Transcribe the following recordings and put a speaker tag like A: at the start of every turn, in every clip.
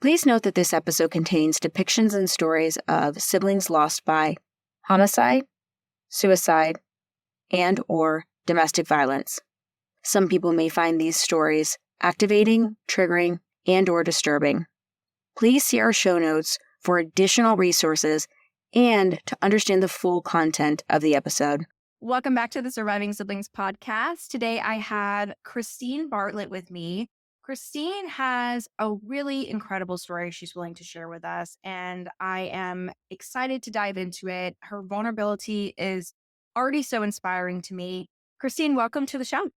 A: Please note that this episode contains depictions and stories of siblings lost by homicide, suicide, and/or domestic violence. Some people may find these stories activating, triggering, and/or disturbing. Please see our show notes for additional resources and to understand the full content of the episode.
B: Welcome back to the Surviving Siblings podcast. Today I have Christine Bartlett with me. Christine has a really incredible story she's willing to share with us, and I am excited to dive into it. Her vulnerability is already so inspiring to me. Christine, welcome to the show.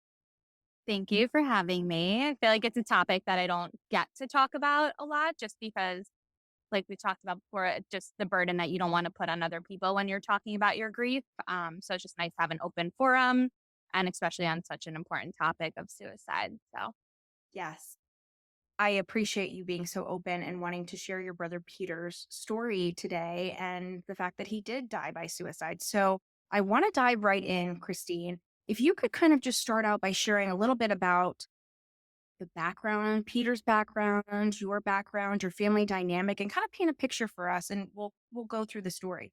C: Thank you for having me. I feel like it's a topic that I don't get to talk about a lot just because, like we talked about before, just the burden that you don't want to put on other people when you're talking about your grief. So it's just nice to have an open forum, and especially on such an important topic of suicide. So,
B: Yes. I appreciate you being so open and wanting to share your brother Peter's story today and the fact that he did die by suicide. So I want to dive right in, Christine. If you could kind of just start out by sharing a little bit about the background, Peter's background, your family dynamic, and kind of paint a picture for us, and we'll go through the story.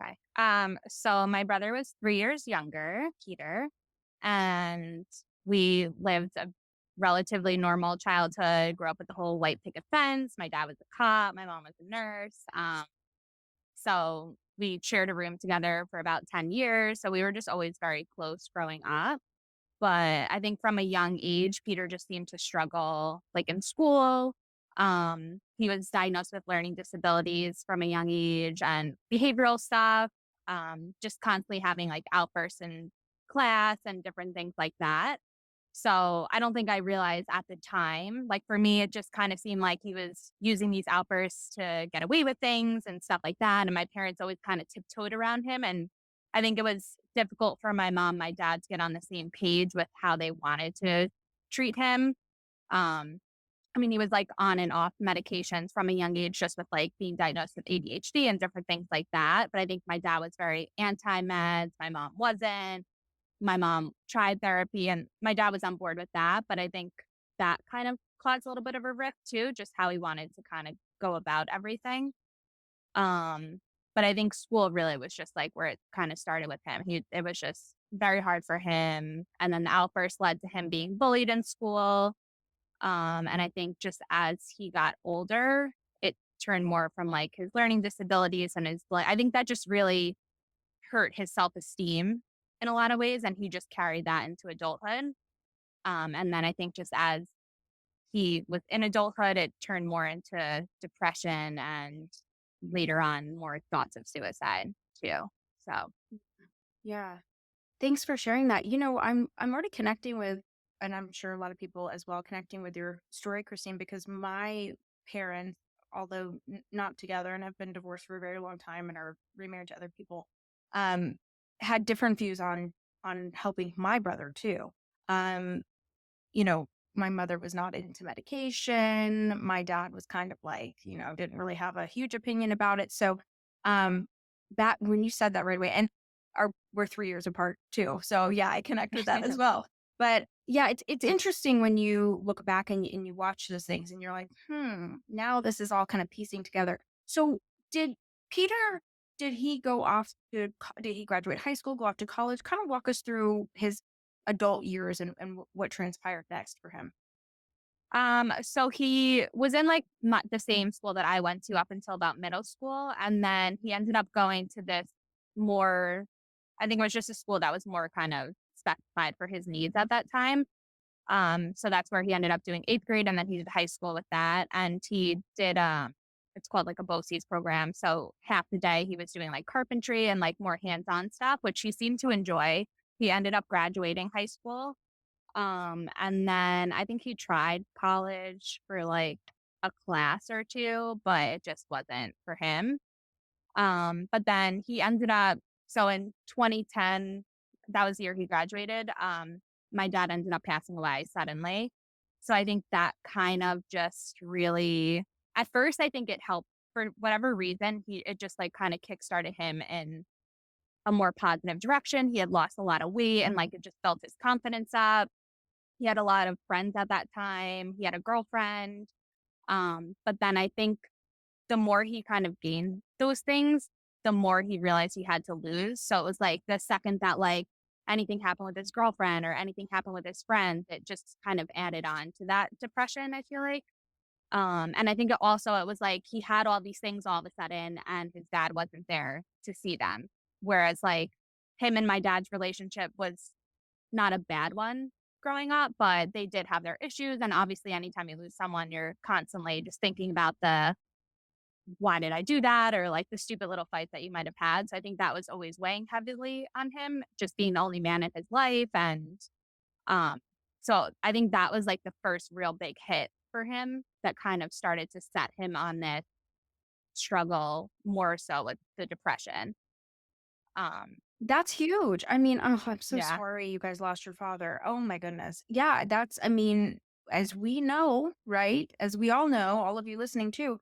C: okay. So my brother was 3 years younger, Peter, and we lived a relatively normal childhood. Grew up with the whole white picket fence. My dad was a cop. My mom was a nurse. So we shared a room together for about 10 years. So we were just always very close growing up. But I think from a young age, Peter just seemed to struggle like in school. He was diagnosed with learning disabilities from a young age and behavioral stuff, just constantly having like outbursts in class and different things like that. So I don't think I realized at the time, like for me, it just kind of seemed like he was using these outbursts to get away with things and stuff like that. And my parents always kind of tiptoed around him. And I think it was difficult for my mom, my dad to get on the same page with how they wanted to treat him. Um, I mean, he was like on and off medications from a young age, just with like being diagnosed with ADHD and different things like that. But I think my dad was very anti meds. My mom wasn't. My mom tried therapy and my dad was on board with that. But I think that kind of caused a little bit of a rift too, just how he wanted to kind of go about everything. Um, but I think school really was just like where it kind of started with him. It was just very hard for him. And then the outburst led to him being bullied in school. And I think just as he got older, it turned more from like his learning disabilities and I think that just really hurt his self-esteem in a lot of ways. And he just carried that into adulthood. And then I think just as he was in adulthood, it turned more into depression and later on more thoughts of suicide too. So
B: Yeah. Thanks for sharing that. I'm already connecting with, and I'm sure a lot of people as well, connecting with your story, Christine, because my parents, although not together and have been divorced for a very long time and are remarried to other people, um, had different views on helping my brother too. Um, you know, my mother was not into medication. My dad was kind of like, didn't really have a huge opinion about it. So, um, that when you said that right away, and we're 3 years apart too. So yeah, I connect with that as well. But yeah, it's interesting when you look back and you watch those things and you're like, now this is all kind of piecing together. So did Peter, did he go off to, did he graduate high school, go off to college? Kind of walk us through his adult years and what transpired next for him.
C: so he was in like the same school that I went to up until about middle school. And then he ended up going to this more, I think it was just a school that was more kind of specified for his needs at that time. So that's where he ended up doing 8th grade and then he did high school with that. And he did, it's called like a BOCES program. So half the day he was doing like carpentry and like more hands-on stuff, which he seemed to enjoy. He ended up graduating high school. And then I think he tried college for like a class or two, but it just wasn't for him. But then he ended up, so in 2010, that was the year he graduated. My dad ended up passing away suddenly. So I think that kind of just really, at first, I think it helped for whatever reason. It just like kind of kickstarted him in a more positive direction. He had lost a lot of weight and like it just built his confidence up. He had a lot of friends at that time. He had a girlfriend. But then I think the more he kind of gained those things, the more he realized he had to lose. So it was like the second that like anything happened with his girlfriend or anything happened with his friends, it just kind of added on to that depression, I feel like. And I think it was like he had all these things all of a sudden and his dad wasn't there to see them. Whereas like him and my dad's relationship was not a bad one growing up, but they did have their issues. And obviously anytime you lose someone, you're constantly just thinking about the why did I do that? Or like the stupid little fights that you might have had. So I think that was always weighing heavily on him, just being the only man in his life. And um, so I think that was like the first real big hit for him that kind of started to set him on this struggle more so with the depression. Um,
B: That's huge. I mean, oh, I'm so
C: yeah.
B: sorry you guys lost your father. Oh my goodness. Yeah, that's, I mean, as we know, right? As we all know, all of you listening too,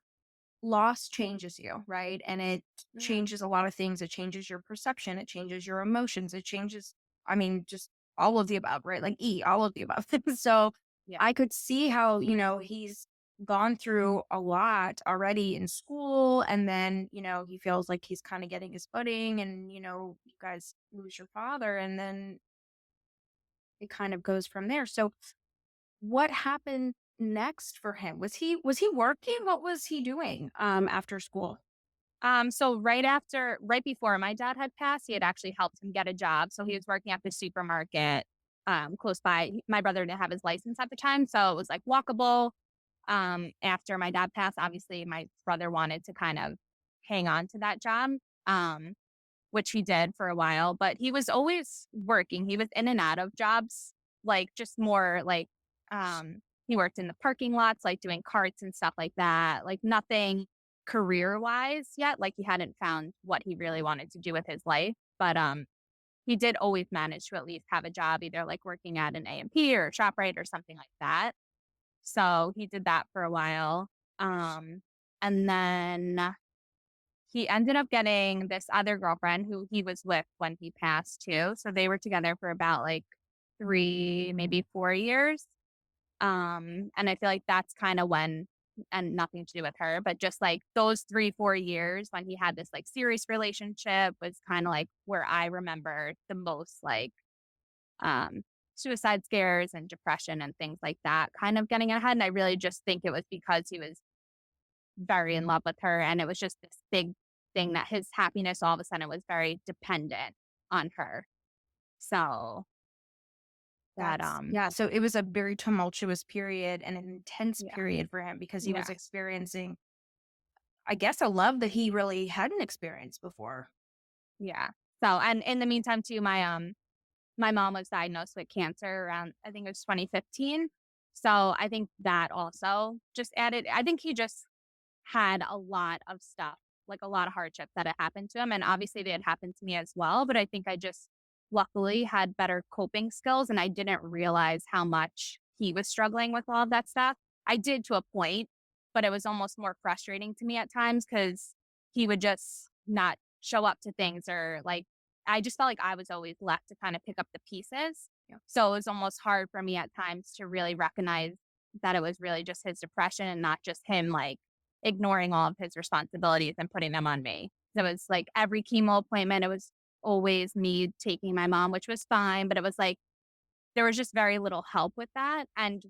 B: loss changes you, right? And it
C: Mhm.
B: changes a lot of things. It changes your perception, it changes your emotions, it changes, I mean, just all of the above, right? Like all of the above. So
C: Yeah.
B: I could see how, he's gone through a lot already in school. And then, he feels like he's kind of getting his footing and, you guys lose your father. And then it kind of goes from there. So what happened next for him? Was he working? What was he doing after school?
C: So right before my dad had passed, he had actually helped him get a job. So he was working at the supermarket close by. My brother didn't have his license at the time, so it was like walkable. After my dad passed, obviously my brother wanted to kind of hang on to that job, um, which he did for a while. But he was always working. He was in and out of jobs, like just more like he worked in the parking lots, like doing carts and stuff like that. Like nothing career wise yet. Like he hadn't found what he really wanted to do with his life. But he did always manage to at least have a job, either like working at an A&P or a ShopRite or something like that. So he did that for a while. Um, and then he ended up getting this other girlfriend who he was with when he passed too. So they were together for about like 3, maybe 4 years. And I feel like that's kind of when, and nothing to do with her, but just like those 3, 4 years when he had this like serious relationship was kind of like where I remember the most like um suicide scares and depression and things like that kind of getting ahead. And I really just think it was because he was very in love with her and it was just this big thing that his happiness all of a sudden was very dependent on her. So that
B: Yeah, so it was a very tumultuous period and an intense
C: yeah.
B: period for him because he was
C: Yeah.
B: experiencing, I guess, a love that he really hadn't experienced before.
C: Yeah. So and in the meantime too, my mom was diagnosed with cancer around I think it was 2015. So I think that also just added I think he just had a lot of stuff, like a lot of hardship that had happened to him. And obviously they had happened to me as well. But I think I just luckily had better coping skills and I didn't realize how much he was struggling with all of that stuff. I did to a point, but it was almost more frustrating to me at times because he would just not show up to things or like I just felt like I was always left to kind of pick up the pieces.
B: Yeah.
C: So it was almost hard for me at times to really recognize that it was really just his depression and not just him like ignoring all of his responsibilities and putting them on me. So it was like every chemo appointment, it was always me taking my mom, which was fine, but it was like there was just very little help with that. And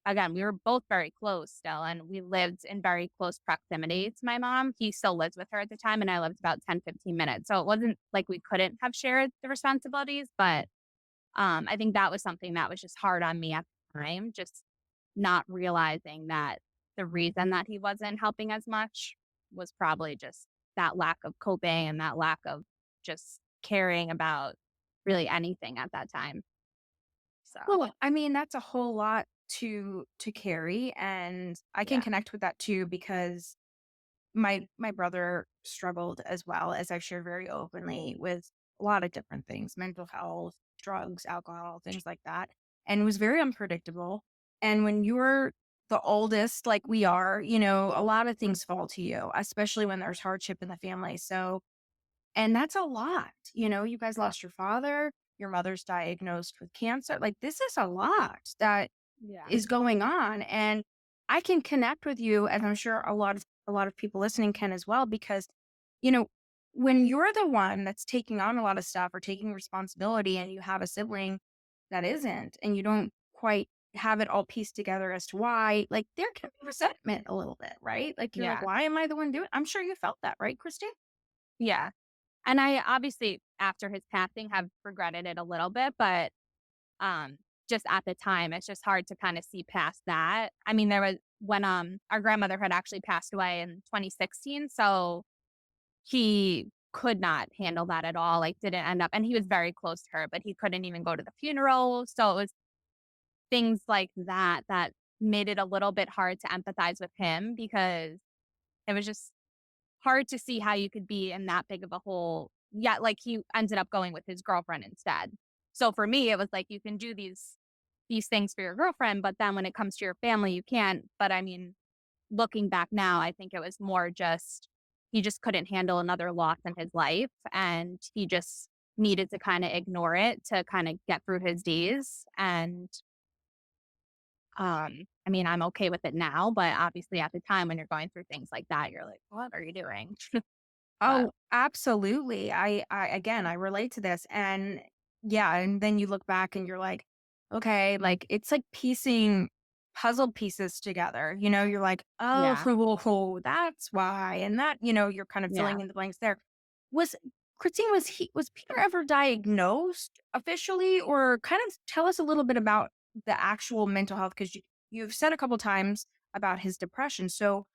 C: again, we were both very close still, and we lived in very close proximity to my mom. He still lives with her at the time, and I lived about 10, 15 minutes. So it wasn't like we couldn't have shared the responsibilities, but I think that was something that was just hard on me at the time, just not realizing that the reason that he wasn't helping as much was probably just that lack of coping and that lack of just caring about really anything at that time. So,
B: Well, I mean, that's a whole lot to carry, and I can
C: yeah.
B: connect with that too because my brother struggled as well, as I've shared very openly, with a lot of different things, mental health, drugs, alcohol, things like that, and was very unpredictable. And when you're the oldest, like we are, a lot of things fall to you, especially when there's hardship in the family. So, and that's a lot. You guys lost your father, your mother's diagnosed with cancer. Like, this is a lot that
C: Yeah.
B: is going on. And I can connect with you, and I'm sure a lot of people listening can as well, because, you know, when you're the one that's taking on a lot of stuff or taking responsibility and you have a sibling that isn't, and you don't quite have it all pieced together as to why, like, there can be resentment a little bit, right? Like, you're like,
C: Yeah.
B: why am I the one doing it? I'm sure you felt that, right, Christine?
C: Yeah. And I obviously, after his passing, have regretted it a little bit, but um, just at the time, it's just hard to kind of see past that. I mean, there was when our grandmother had actually passed away in 2016, so he could not handle that at all. Like, didn't end up, and he was very close to her, but he couldn't even go to the funeral. So it was things like that that made it a little bit hard to empathize with him because it was just hard to see how you could be in that big of a hole. Yeah, like he ended up going with his girlfriend instead. So for me, it was like you can do these things for your girlfriend, but then when it comes to your family, you can't. But I mean, looking back now, I think it was more just he just couldn't handle another loss in his life and he just needed to kind of ignore it to kind of get through his days. And I mean, I'm okay with it now, but obviously at the time when you're going through things like that, you're like, what are you doing? But
B: Oh, absolutely. I again, I relate to this. And yeah, and then you look back and you're like, okay, like it's like piecing puzzle pieces together. You're like,
C: yeah,
B: oh, that's why. And that, you're kind of
C: yeah,
B: filling in the blanks there. Was Christine, was Peter ever diagnosed officially, or kind of tell us a little bit about the actual mental health? Because you've said a couple times about his depression. So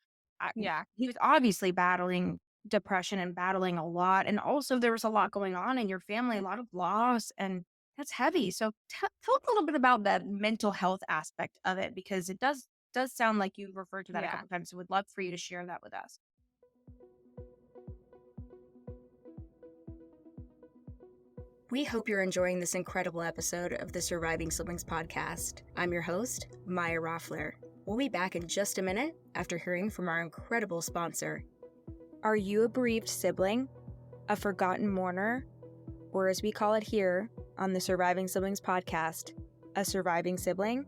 C: yeah.
B: he was obviously battling depression and battling a lot. And also, there was a lot going on in your family, a lot of loss, and that's heavy. So, tell us a little bit about the mental health aspect of it, because it does sound like you've referred to that a
C: Yeah.
B: couple times. So, would love for you to share that with us.
A: We hope you're enjoying this incredible episode of the Surviving Siblings podcast. I'm your host, Maya Roffler. We'll be back in just a minute after hearing from our incredible sponsor. Are you a bereaved sibling, a forgotten mourner, or as we call it here on the Surviving Siblings podcast, a surviving sibling?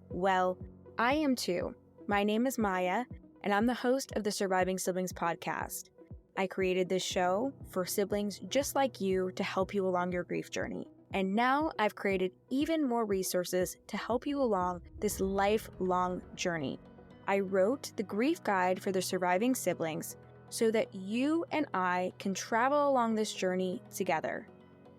A: Well, I am too. My name is Maya, and I'm the host of the Surviving Siblings podcast. I created this show for siblings just like you to help you along your grief journey. And now I've created even more resources to help you along this lifelong journey. I wrote the grief guide for the surviving siblings so that you and I can travel along this journey together.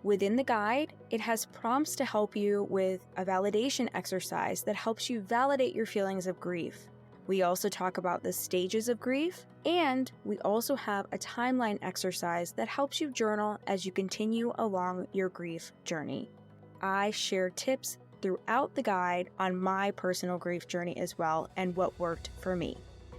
A: Within the guide, it has prompts to help you with a validation exercise that helps you validate your feelings of grief. We also talk about the stages of grief, and we also have a timeline exercise that helps you journal as you continue along your grief journey. I share tips throughout the guide on my personal grief journey as well and what worked for me.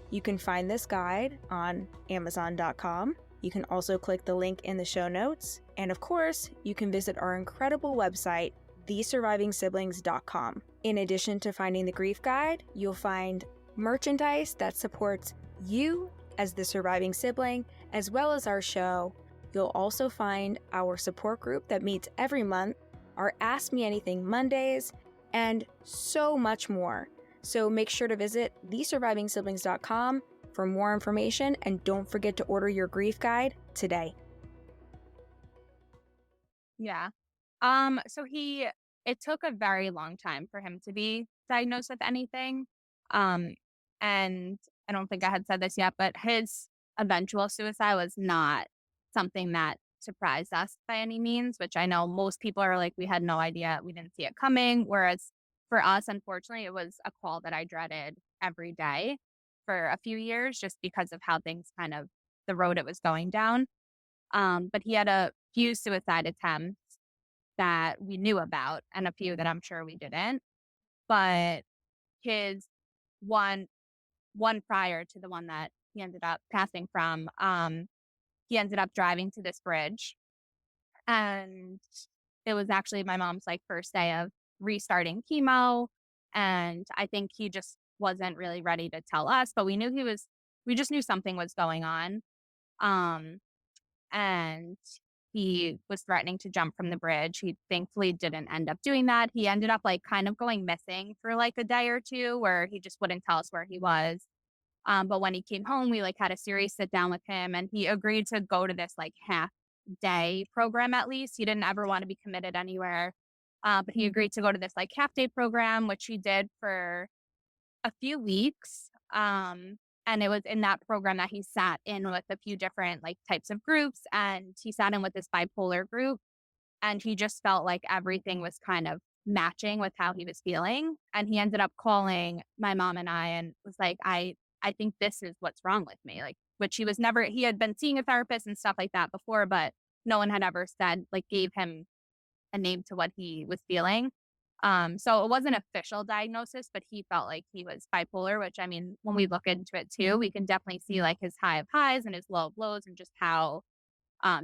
A: You can find this guide on Amazon.com. You can also click the link in the show notes. And of course, you can visit our incredible website, thesurvivingsiblings.com. In addition to finding the grief guide, you'll find merchandise that supports you as the surviving sibling, as well as our show. You'll also find our support group that meets every month, our Ask Me Anything Mondays, and so much more. So make sure to visit thesurvivingsiblings.com for more information, and don't forget to order your grief guide today.
C: Yeah. So it took a very long time for him to be diagnosed with anything. Um, and I don't think I had said this yet, but his eventual suicide was not something that surprised us by any means, which I know most people are like, we had no idea, we didn't see it coming. Whereas for us, unfortunately, it was a call that I dreaded every day for a few years just because of how things kind of the road it was going down. But he had a few suicide attempts that we knew about and a few that I'm sure we didn't. But his one one prior to the one that he ended up passing from, he ended up driving to this bridge. And it was actually my mom's like first day of restarting chemo. And I think he just wasn't really ready to tell us, but we just knew something was going on. Um, and he was threatening to jump from the bridge. He thankfully didn't end up doing that. He ended up like kind of going missing for like a day or two where he just wouldn't tell us where he was. But when he came home, we like had a serious sit down with him and he agreed to go to this like half day program at least. He didn't ever want to be committed anywhere. But he agreed to go to this like half day program, which he did for a few weeks. And it was in that program that he sat in with a few different like types of groups. And he sat in with this bipolar group. And he just felt like everything was kind of matching with how he was feeling. And he ended up calling my mom and I and was like, I think this is what's wrong with me. Like, which he was never, he had been seeing a therapist and stuff like that before, but no one had ever said, like, gave him a name to what he was feeling. So it wasn't an official diagnosis, but he felt like he was bipolar, which I mean, when we look into it too, we can definitely see like his high of highs and his low of lows and just how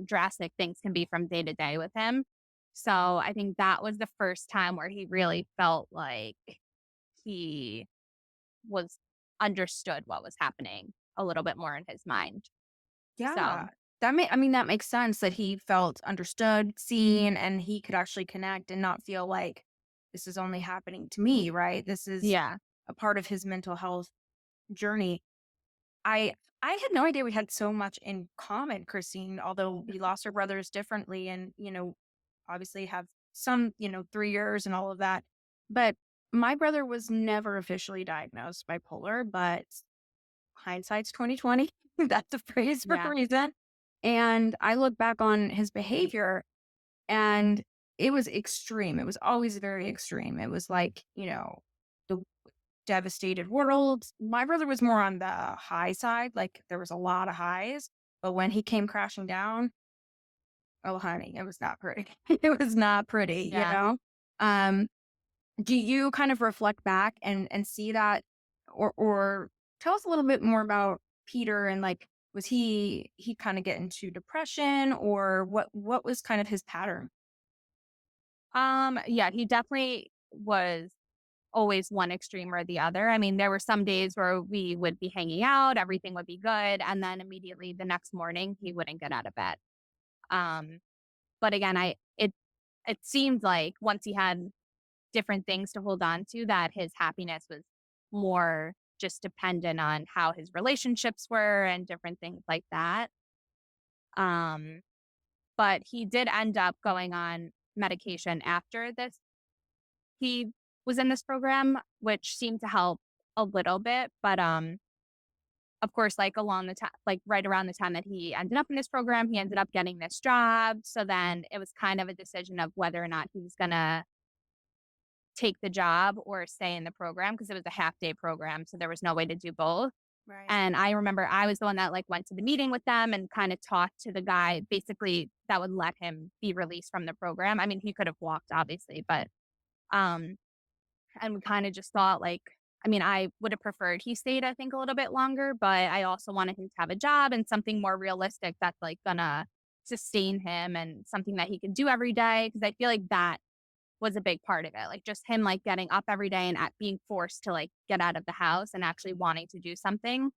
C: drastic things can be from day to day with him. So I think that was the first time where he really felt like he was understood what was happening a little bit more in his mind. So
B: Yeah. That makes sense that he felt understood, seen, and he could actually connect and not feel like this is only happening to me, right? This is
C: yeah,
B: a part of his mental health journey. I I had no idea we had so much in common, Christine, although we lost our brothers differently and, obviously have some, 3 years and all of that. But my brother was never officially diagnosed bipolar, but hindsight's 2020. That's a phrase for a
C: yeah,
B: reason. And I look back on his behavior and it was extreme. It was always very extreme. It was like, the devastated world. My brother was more on the high side, like there was a lot of highs. But when he came crashing down, oh honey, it was not pretty. It was not pretty,
C: yeah.
B: Um, do you kind of reflect back and see that or tell us a little bit more about Peter and like was he kind of get into depression or what was kind of his pattern?
C: Yeah, he definitely was always one extreme or the other. I mean, there were some days where we would be hanging out, everything would be good, and then immediately the next morning he wouldn't get out of bed. Um, but again, it seemed like once he had different things to hold on to, that his happiness was more just dependent on how his relationships were and different things like that. Um, but he did end up going on medication after this. He was in this program, which seemed to help a little bit, but of course, like along the time, like right around the time that he ended up in this program, he ended up getting this job. So then it was kind of a decision of whether or not he was gonna take the job or stay in the program because it was a half day program. So there was no way to do both.
B: Right.
C: And I remember I was the one that like went to the meeting with them and kind of talked to the guy basically that would let him be released from the program. I mean, he could have walked obviously, but um and we kind of just thought like I mean, I would have preferred he stayed I think a little bit longer, but I also wanted him to have a job and something more realistic that's like gonna sustain him and something that he can do every day because I feel like that was a big part of it. Like just him like getting up every day and being forced to like get out of the house and actually wanting to do something.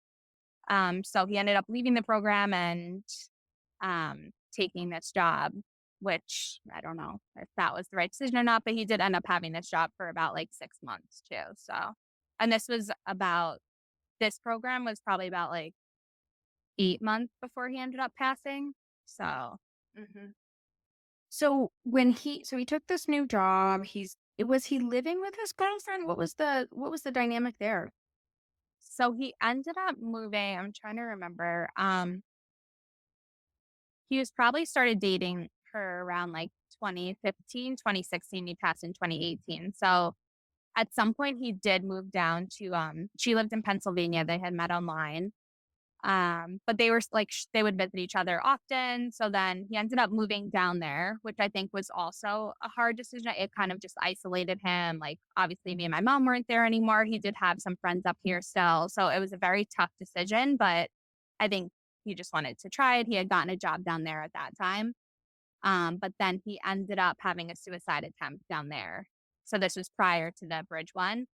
C: So he ended up leaving the program and taking this job, which I don't know if that was the right decision or not, but he did end up having this job for about like 6 months too. So, and this program was probably about like 8 months before he ended up passing. So,
B: Hmm. So he took this new job, was he living with his girlfriend? What was the dynamic there?
C: so he ended up moving. I'm trying to remember. He was probably started dating her around like 2015, 2016. He passed in 2018. So at some point he did move down to she lived in Pennsylvania. They had met online. But they were like they would visit each other often. So then he ended up moving down there, which I think was also a hard decision. It kind of just isolated him. Like obviously me and my mom weren't there anymore. He did have some friends up here still. So it was a very tough decision, but I think he just wanted to try it. He had gotten a job down there at that time. But then he ended up having a suicide attempt down there. So this was prior to the bridge one.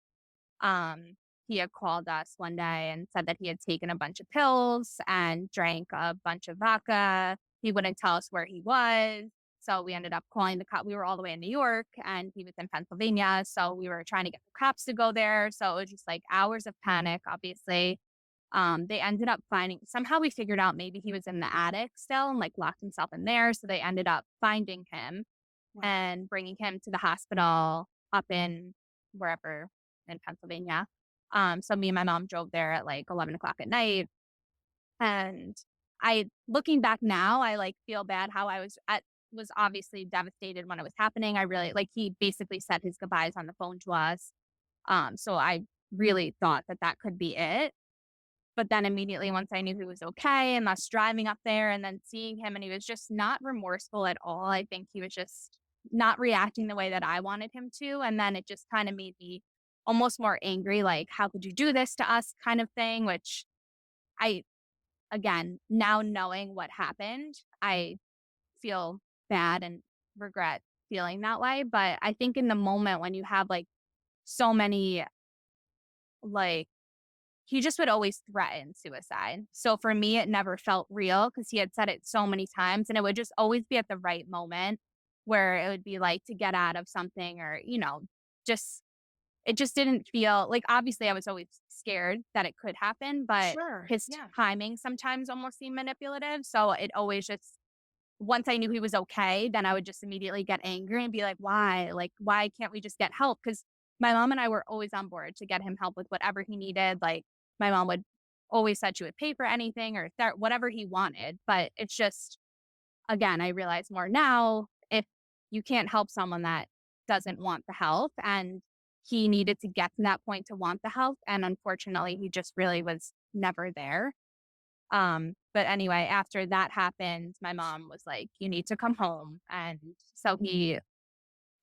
C: Um, he had called us one day and said that he had taken a bunch of pills and drank a bunch of vodka. he wouldn't tell us where he was. So we ended up calling the cop. We were all the way in New York and he was in Pennsylvania. So we were trying to get the cops to go there. So it was just like hours of panic, obviously. They ended up somehow we figured out maybe he was in the attic still and like locked himself in there. So they ended up finding him and bringing him to the hospital up in wherever in Pennsylvania. So me and my mom drove there at like 11 o'clock at night. And looking back now, I like feel bad how was obviously devastated when it was happening. I really like, he basically said his goodbyes on the phone to us. So I really thought that could be it. But then immediately once I knew he was okay and us driving up there and then seeing him and he was just not remorseful at all. I think he was just not reacting the way that I wanted him to. And then it just kind of made me almost more angry, like, how could you do this to us kind of thing, which again, now knowing what happened, I feel bad and regret feeling that way. But I think in the moment when you have like so many, like, he just would always threaten suicide. So for me, it never felt real because he had said it so many times and it would just always be at the right moment where it would be like to get out of something or, just, it just didn't feel like, obviously I was always scared that it could happen, but
B: Sure.
C: his
B: Yeah.
C: timing sometimes almost seemed manipulative. So it always just, once I knew he was okay, then I would just immediately get angry and be like, why? Like, why can't we just get help? Because my mom and I were always on board to get him help with whatever he needed. Like, my mom would always said she would pay for anything or whatever he wanted. But it's just, again, I realize more now, if you can't help someone that doesn't want the help, and he needed to get to that point to want the help. And unfortunately, he just really was never there. But anyway, after that happened, my mom was like, you need to come home. And so he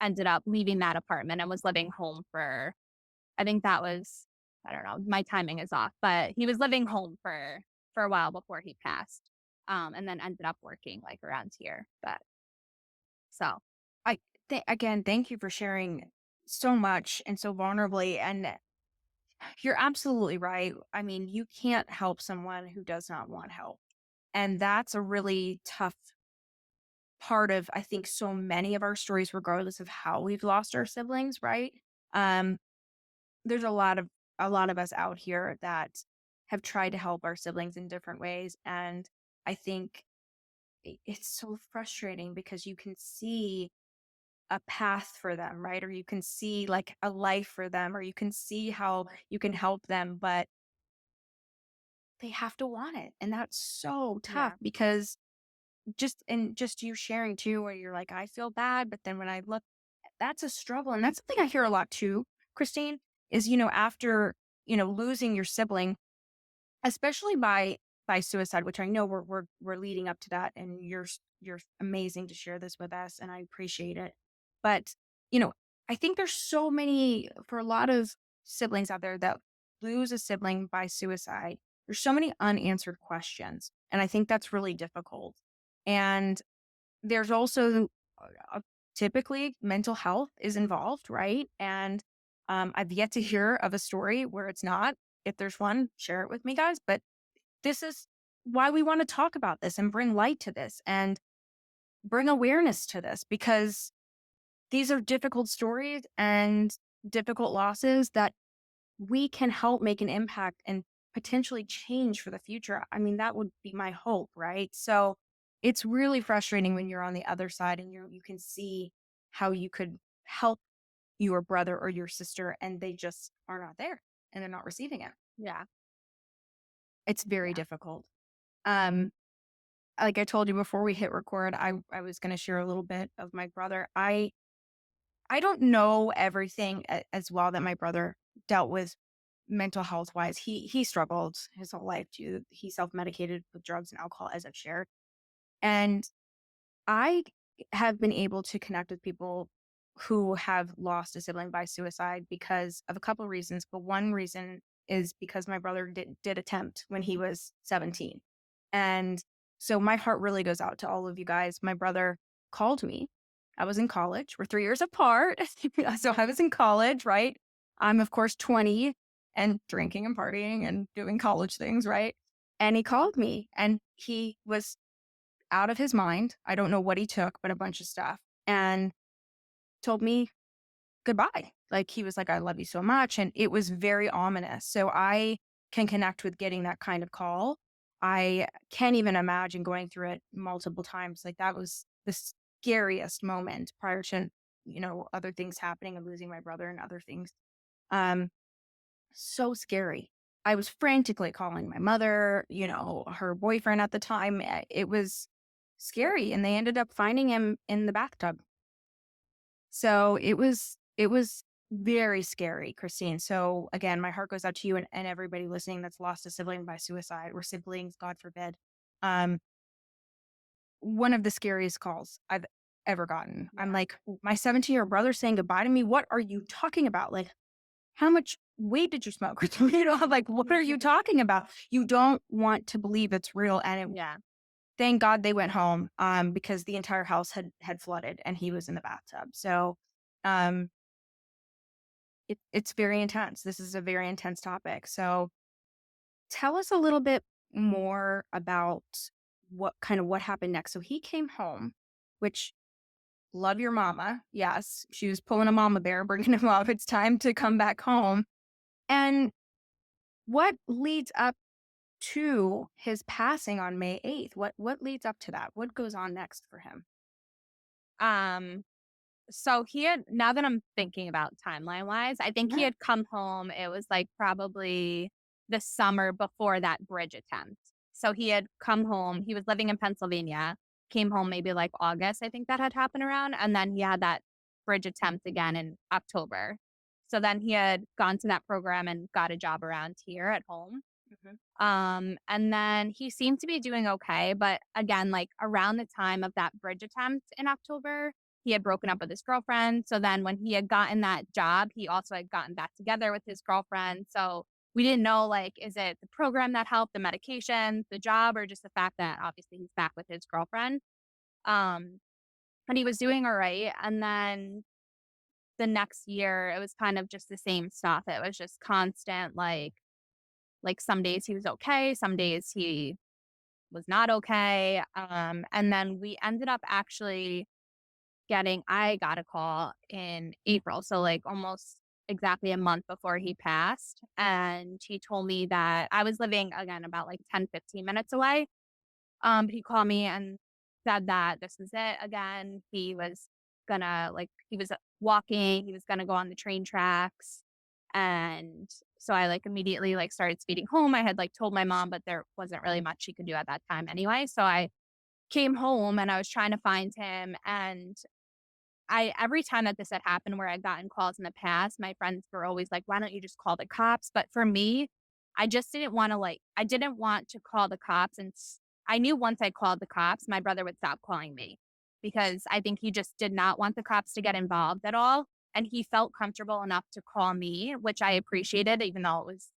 C: ended up leaving that apartment and was living home I think that was, I don't know, my timing is off, but he was living home for a while before he passed. And then ended up working like around here. But so
B: Again, thank you for sharing so much and so vulnerably. And you're absolutely right. I mean, you can't help someone who does not want help. And that's a really tough part of, I think, so many of our stories, regardless of how we've lost our siblings, right? Um, there's a lot of us out here that have tried to help our siblings in different ways. And I think it's so frustrating because you can see a path for them, right? Or you can see like a life for them, or you can see how you can help them, but they have to want it. And that's so tough because just you sharing too, where you're like, I feel bad, but then when I look, that's a struggle. And that's something I hear a lot too, Christine, is, after, losing your sibling, especially by suicide, which I know we're leading up to that, and you're amazing to share this with us, and I appreciate it. But, I think there's so many, for a lot of siblings out there that lose a sibling by suicide, there's so many unanswered questions. And I think that's really difficult. And there's also typically mental health is involved, right? And I've yet to hear of a story where it's not. If there's one, share it with me, guys. But this is why we want to talk about this and bring light to this and bring awareness to this, because these are difficult stories and difficult losses that we can help make an impact and potentially change for the future. I mean, that would be my hope, right? So it's really frustrating when you're on the other side and you can see how you could help your brother or your sister and they just are not there and they're not receiving it.
C: yeah.
B: It's very difficult. Like I told you before we hit record, I was going to share a little bit of my brother. I don't know everything as well that my brother dealt with mental health wise. He struggled his whole life too. He self-medicated with drugs and alcohol, as I've shared. And I have been able to connect with people who have lost a sibling by suicide because of a couple of reasons. But one reason is because my brother did attempt when he was 17. And so my heart really goes out to all of you guys. My brother called me. I was in college. We're 3 years apart. So I was in college, right? I'm, of course, 20 and drinking and partying and doing college things, right? And he called me and he was out of his mind. I don't know what he took, but a bunch of stuff, and told me goodbye. Like, he was like, I love you so much. And it was very ominous. So I can connect with getting that kind of call. I can't even imagine going through it multiple times. Like, that was the scariest moment prior to, other things happening and losing my brother and other things. Um, so scary. I was frantically calling my mother, her boyfriend at the time. It was scary. And they ended up finding him in the bathtub. So it was very scary, Christine. So again, my heart goes out to you and everybody listening that's lost a sibling by suicide or siblings, God forbid. Um, one of the scariest calls I've ever gotten. I'm like, my 17-year-old brother saying goodbye to me. What are you talking about? Like, how much weed did you smoke? Like, what are you talking about? You don't want to believe it's real. And
C: Yeah.
B: thank God they went home because the entire house had flooded and he was in the bathtub. So um, it's very intense. This is a very intense topic. So tell us a little bit more about what happened next. So he came home, which love your mama. Yes, she was pulling a mama bear, bringing him up. It's time to come back home. And what leads up to his passing on May 8th? What leads up to that? What goes on next for him?
C: Um, so he had, now that I'm thinking about timeline wise, I think he
B: Yeah.
C: had come home. It was like probably the summer before that bridge attempt. So he had come home. He was living in Pennsylvania, came home maybe like August, I think that had happened around. And then he had that bridge attempt again in October. So then he had gone to that program and got a job around here at home.
B: Mhm.
C: And then he seemed to be doing okay. But again, like around the time of that bridge attempt in October, he had broken up with his girlfriend. So then when he had gotten that job, he also had gotten back together with his girlfriend. So we didn't know, like, is it the program that helped, the medication, the job, or just the fact that obviously he's back with his girlfriend. Um, and he was doing all right. And then the next year, it was kind of just the same stuff. It was just constant, like some days he was okay, some days he was not okay. And then we ended up actually I got a call in April. So like almost exactly a month before he passed. And he told me that I was living again about like 10, 15 minutes away. He called me and said that this is it again. He was walking, he was gonna go on the train tracks. And so I like immediately like started speeding home. I had like told my mom, but there wasn't really much she could do at that time anyway. So I came home and I was trying to find him. And every time that this had happened where I'd gotten calls in the past, my friends were always like, why don't you just call the cops? But for me, I just didn't want to I didn't want to call the cops. And I knew once I called the cops, my brother would stop calling me because I think he just did not want the cops to get involved at all. And he felt comfortable enough to call me, which I appreciated, even though it was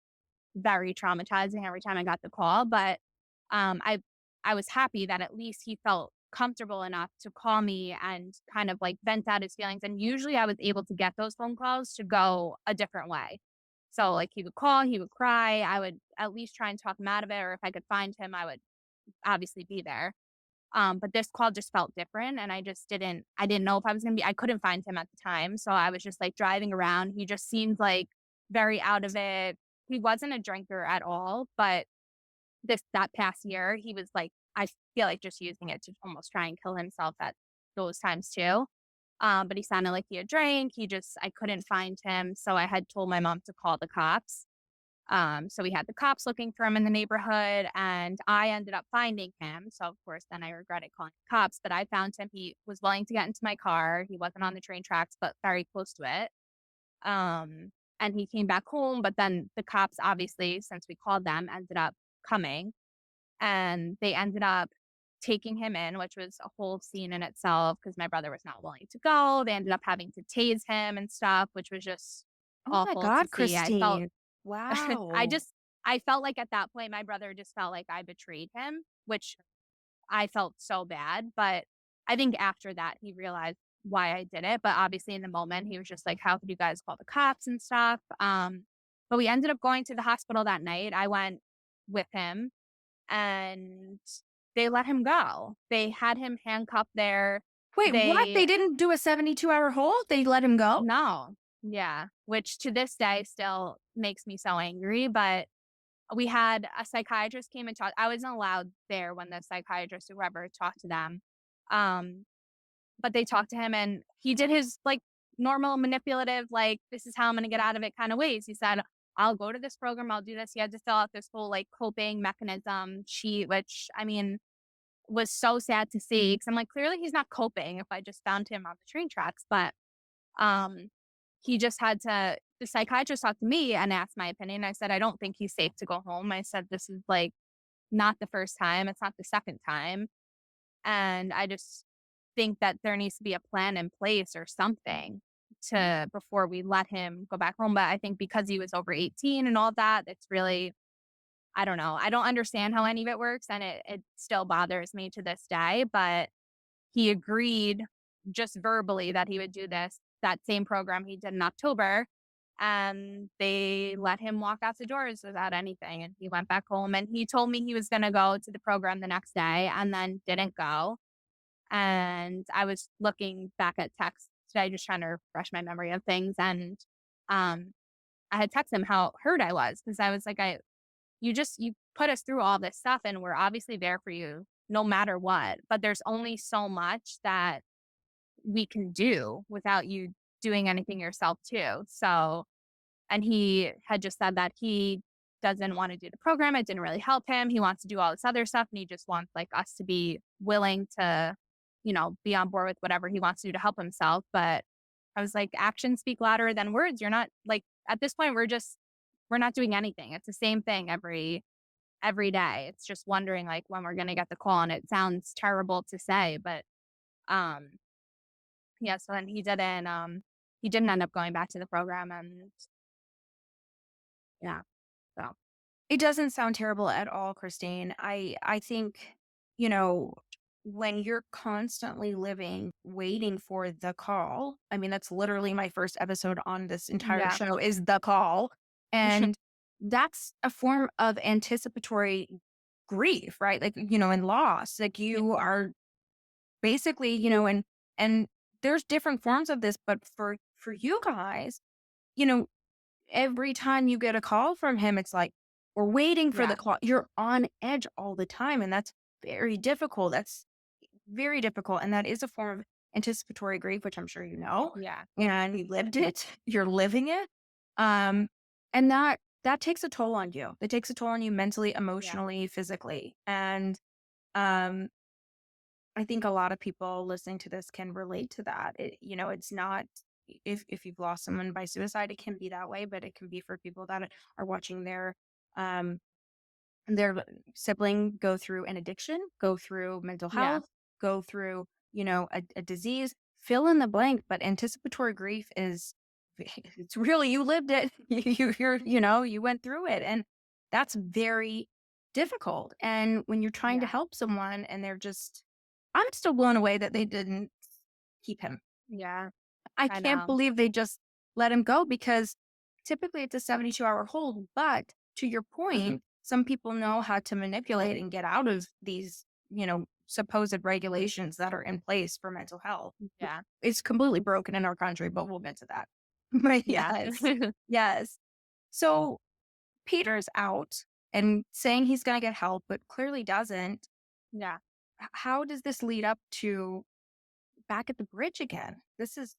C: very traumatizing every time I got the call. But um, I I was happy that at least he felt comfortable enough to call me and kind of like vent out his feelings. And usually I was able to get those phone calls to go a different way. So like he would call, he would cry. I would at least try and talk him out of it. Or if I could find him, I would obviously be there. But this call just felt different and I didn't know if I was gonna be I couldn't find him at the time. So I was just like driving around. He just seemed like very out of it. He wasn't a drinker at all, but that past year, he was like, I feel like just using it to almost try and kill himself at those times too. But he sounded like he had drank. I couldn't find him. So I had told my mom to call the cops. So we had the cops looking for him in the neighborhood and I ended up finding him. So of course, then I regretted calling the cops, but I found him. He was willing to get into my car. He wasn't on the train tracks, but very close to it. Um, and he came back home, but then the cops, obviously, since we called them, ended up coming and they ended up taking him in, which was a whole scene in itself because my brother was not willing to go. They ended up having to tase him and stuff, which was just
B: Oh my
C: awful to
B: God,
C: see.
B: Christine.
C: I
B: Wow.
C: just, I felt like at that point, my brother just felt like I betrayed him, which I felt so bad. But I think after that, he realized why I did it. But obviously, in the moment, he was just like, how could you guys call the cops and stuff? But we ended up going to the hospital that night. I went with him and they let him go. They had him handcuffed there.
B: Wait, what?
C: They
B: They didn't do a 72-hour hold? They let him go?
C: No. Yeah, which to this day still makes me so angry, but we had a psychiatrist came and talked. I wasn't allowed there when the psychiatrist or whoever talked to them. Um, but they talked to him and he did his like normal manipulative, like, this is how I'm gonna get out of it kind of ways. He said, I'll go to this program, I'll do this. He had to fill out this whole like coping mechanism sheet, which I mean was so sad to see because I'm like, clearly he's not coping if I just found him on the train tracks. But um he just had to the psychiatrist talked to me and asked my opinion. I said, I don't think he's safe to go home. I said, this is like not the first time. It's not the second time. And I just think that there needs to be a plan in place or something to before we let him go back home. But I think because he was over 18 and all that, it's really, I don't know. I don't understand how any of it works. And it still bothers me to this day. But he agreed just verbally that he would do this, that same program he did in October. And they let him walk out the doors without anything. And he went back home and he told me he was going to go to the program the next day and then didn't go. And I was looking back at texts today, just trying to refresh my memory of things. And um, I had texted him how hurt I was because I was like, you put us through all this stuff and we're obviously there for you no matter what. But there's only so much that we can do without you doing anything yourself too. So, and he had just said that he doesn't want to do the program. It didn't really help him. He wants to do all this other stuff and he just wants like us to be willing to, be on board with whatever he wants to do to help himself. But I was like, actions speak louder than words. You're not like at this point, we're not doing anything. It's the same thing every day. It's just wondering like when we're gonna get the call. And it sounds terrible to say, but um yeah, so then he didn't end up going back to the program and yeah. So
B: It doesn't sound terrible at all, Christine. I think, you know, when you're constantly living waiting for the call, I mean, that's literally my first episode on this entire
C: yeah.
B: show is the call. And that's a form of anticipatory grief, right? Like, and loss. Like you are basically, and there's different forms of this, but for you guys, you know, every time you get a call from him, it's like, we're waiting for the
C: Yeah.
B: call. You're on edge all the time. And that's very difficult. That's very difficult. And that is a form of anticipatory grief, which I'm sure you know.
C: Yeah.
B: And you lived it. You're living it. And that takes a toll on you. It takes a toll on you mentally, emotionally, physically. And I think a lot of people listening to this can relate to that. It's not if you've lost someone by suicide, it can be that way, but it can be for people that are watching um their sibling go through an addiction, go through mental
C: Yeah.
B: health, go through, a disease, fill in the blank. But anticipatory grief is it's really you lived it. You went through it. And that's very difficult. And when you're trying to
C: Yeah.
B: help someone and I'm still blown away that they didn't keep him.
C: Yeah.
B: I
C: I
B: can't
C: know.
B: believe they just let him go because typically it's a 72-hour hold. But to your point, some people know how to manipulate and get out of these, supposed regulations that are in place for mental health.
C: Yeah.
B: It's completely broken in our country, but we'll get to that. But
C: Yeah.
B: yes, yes. So Peter's out and saying he's going to get help, but clearly doesn't.
C: Yeah.
B: How does this lead up to back at the bridge again? This is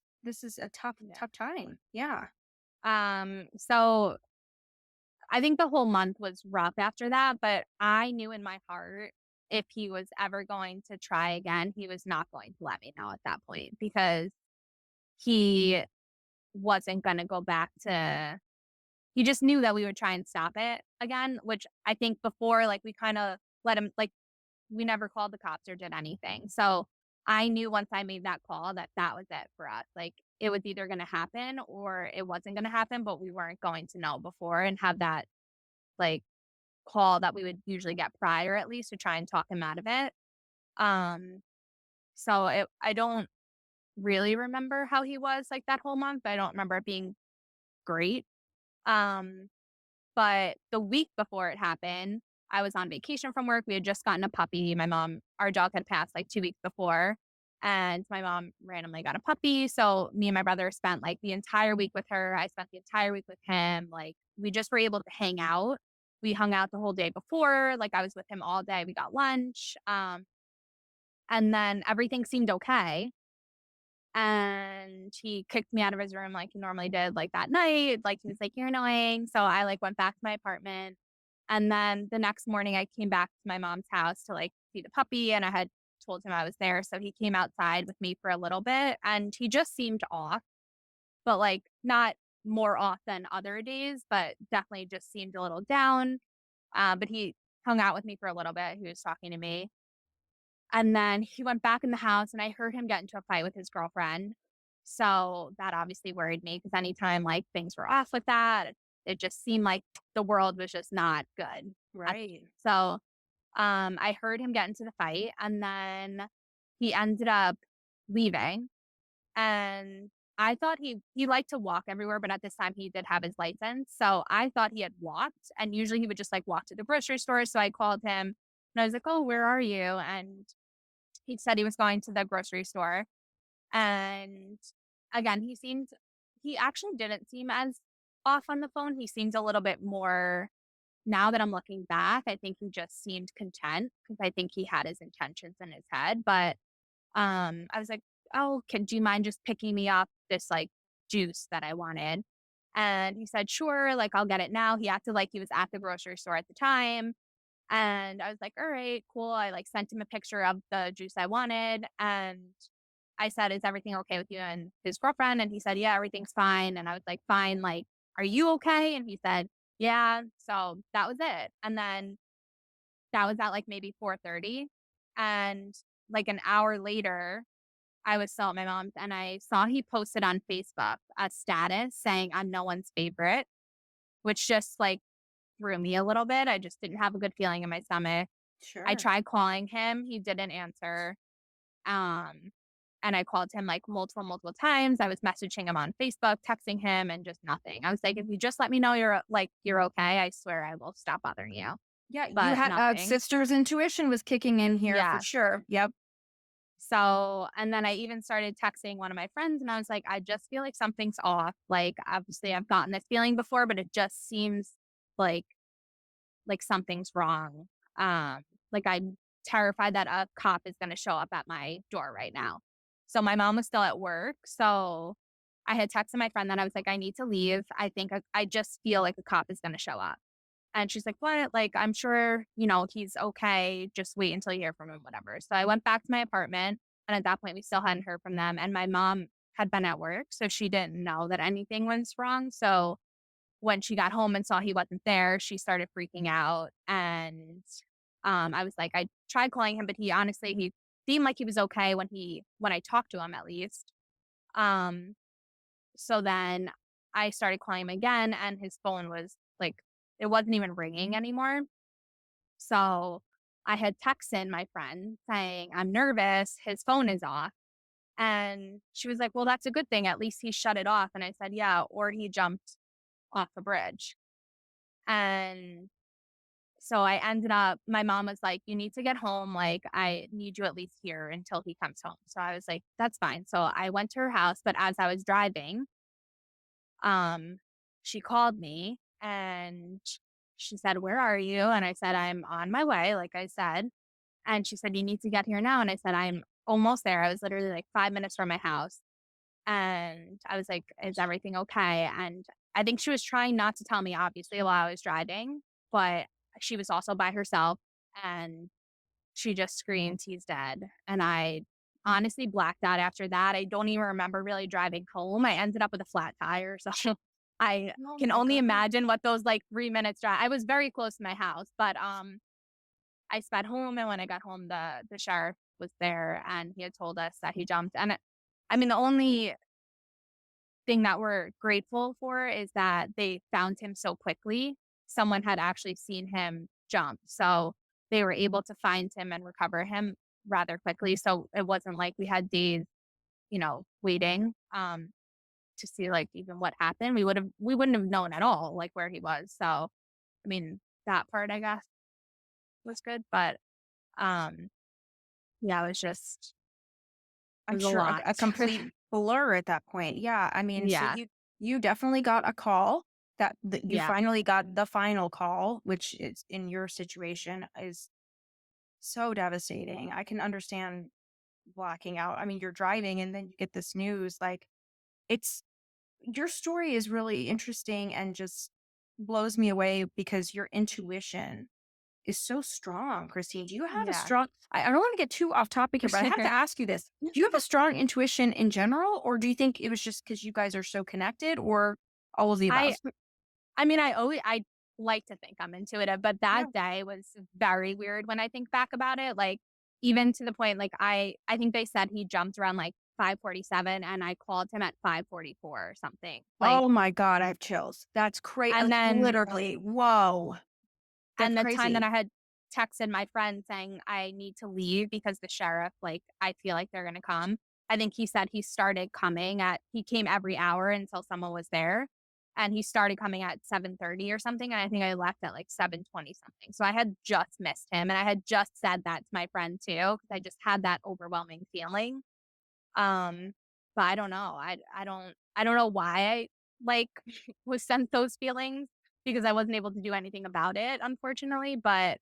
B: a tough time. Yeah.
C: So I think the whole month was rough after that, but I knew in my heart if he was ever going to try again, he was not going to let me know at that point because he wasn't going to go back to, he just knew that we would try and stop it again, which I think before, like we kind of let him, like we never called the cops or did anything. So I knew once I made that call that that was it for us. Like it was either going to happen or it wasn't going to happen, but we weren't going to know before and have that like call that we would usually get prior at least to try and talk him out of it. Um, I don't really remember how he was like that whole month. I don't remember it being great. Um, but the week before it happened, I was on vacation from work. We had just gotten a puppy. Our dog had passed like 2 weeks before, and my mom randomly got a puppy. So me and my brother spent like the entire week with her. I spent the entire week with him. Like we just were able to hang out. We hung out the whole day before. Like I was with him all day. We got lunch. And then everything seemed okay. And he kicked me out of his room like he normally did, like that night. Like he was like, "You're annoying." So I like went back to my apartment. And then the next morning I came back to my mom's house to like see the puppy, and I had told him I was there. So he came outside with me for a little bit, and he just seemed off, but like not more off than other days, but definitely just seemed a little down. But he hung out with me for a little bit. He was talking to me. And then he went back in the house, and I heard him get into a fight with his girlfriend. So that obviously worried me because anytime like things were off with that, it just seemed like the world was just not good.
B: Right.
C: So I heard him get into the fight, and then he ended up leaving. And I thought he liked to walk everywhere, but at this time he did have his license. So I thought he had walked, and usually he would just like walk to the grocery store. So I called him and I was like, "Oh, where are you?" And he said he was going to the grocery store. And again, he actually didn't seem as off on the phone. He seemed a little bit more, now that I'm looking back, I think he just seemed content because I think he had his intentions in his head. But I was like, "Oh, do you mind just picking me up this like juice that I wanted?" And he said, "Sure, like I'll get it now." He acted like he was at the grocery store at the time. And I was like, "All right, cool." I like sent him a picture of the juice I wanted. And I said, "Is everything okay with you and his girlfriend?" And he said, "Yeah, everything's fine." And I was like, "Fine. Like, are you okay?" And he said, "Yeah." So that was it. And then that was at like maybe 4:30. And like an hour later, I was still at my mom's, and I saw he posted on Facebook a status saying, "I'm no one's favorite," which just like threw me a little bit. I just didn't have a good feeling in my stomach. I
B: Sure.
C: tried calling him, he didn't answer. Um, and I called him like multiple times. I was messaging him on Facebook, texting him, and just nothing. I was like, "If you just let me know you're okay, I swear I will stop bothering you."
B: Yeah, you
C: But
B: had
C: nothing.
B: sister's intuition was kicking in here for
C: Yes.
B: sure. Yep.
C: So, and then I even started texting one of my friends, and I was like, "I just feel like something's off. Like, obviously I've gotten this feeling before, but it just seems like something's wrong." Um, like I'm terrified that a cop is going to show up at my door right now. So my mom was still at work. So I had texted my friend that I was like, "I need to leave. I think I just feel like a cop is going to show up." And she's like, "What? Like, I'm sure, he's okay. Just wait until you hear from him, whatever." So I went back to my apartment. And at that point, we still hadn't heard from them. And my mom had been at work. So she didn't know that anything was wrong. So when she got home and saw he wasn't there, she started freaking out. And I was like, I tried calling him, but he seemed like he was okay when I talked to him at least. Um, so then I started calling him again, and his phone was like, it wasn't even ringing anymore. So I had texted my friend saying, "I'm nervous. His phone is off." And she was like, "Well, that's a good thing. At least he shut it off." And I said, "Yeah, or he jumped off a bridge." And so my mom was like, "You need to get home. Like, I need you at least here until he comes home." So I was like, "That's fine." So I went to her house, but as I was driving, um, she called me and she said, "Where are you?" And I said, "I'm on my way," like I said. And she said, "You need to get here now." And I said, "I'm almost there." I was literally like 5 minutes from my house. And I was like, "Is everything okay?" And I think she was trying not to tell me, obviously, while I was driving, but she was also by herself, and she just screamed, "He's dead." And I honestly blacked out after that. I don't even remember really driving home. I ended up with a flat tire. So I
B: Oh
C: can
B: my
C: only
B: goodness.
C: imagine what those like 3 minutes drive. I was very close to my house, but I sped home, and when I got home, the sheriff was there, and he had told us that he jumped. And I mean, the only thing that we're grateful for is that they found him so quickly. Someone had actually seen him jump. So they were able to find him and recover him rather quickly. So it wasn't like we had days, waiting to see like even what happened. We wouldn't have known at all like where he was. So I mean, that part, I guess. was good. But yeah, it
B: I'm
C: was a
B: sure
C: lot.
B: a complete blur at that point. Yeah, I mean, so
C: Yeah.
B: you definitely got a call that you
C: Yeah.
B: finally got the final call, which is in your situation is so devastating. I can understand blacking out. I mean, you're driving and then you get this news. Like, it's your story is really interesting and just blows me away because your intuition is so strong, Christine. Do you have a
C: Yeah.
B: strong, I don't want to get too off topic here, but I have to ask you this. Do you have a strong intuition in general, or do you think it was just because you guys are so connected, or all of the
C: I
B: above?
C: I mean, I like to think I'm intuitive, but
B: Yeah.
C: that day was very weird when I think back about it. Like, even to the point, like, I think they said he jumped around like 5:47 and I called him at 5:44 or something. Like,
B: Oh my God, I have chills. That's crazy.
C: and
B: Like,
C: then
B: literally, whoa. That's
C: and the time that
B: crazy.
C: I had texted my friend saying I need to leave because the sheriff, like, I feel like they're gonna come. I think he said he came every hour until someone was there. And he started coming at 7:30 or something. And I think I left at like 7:20 something. So I had just missed him. And I had just said that to my friend too, because I just had that overwhelming feeling. Um, but I don't know. I don't know why I like was sent those feelings because I wasn't able to do anything about it, unfortunately. But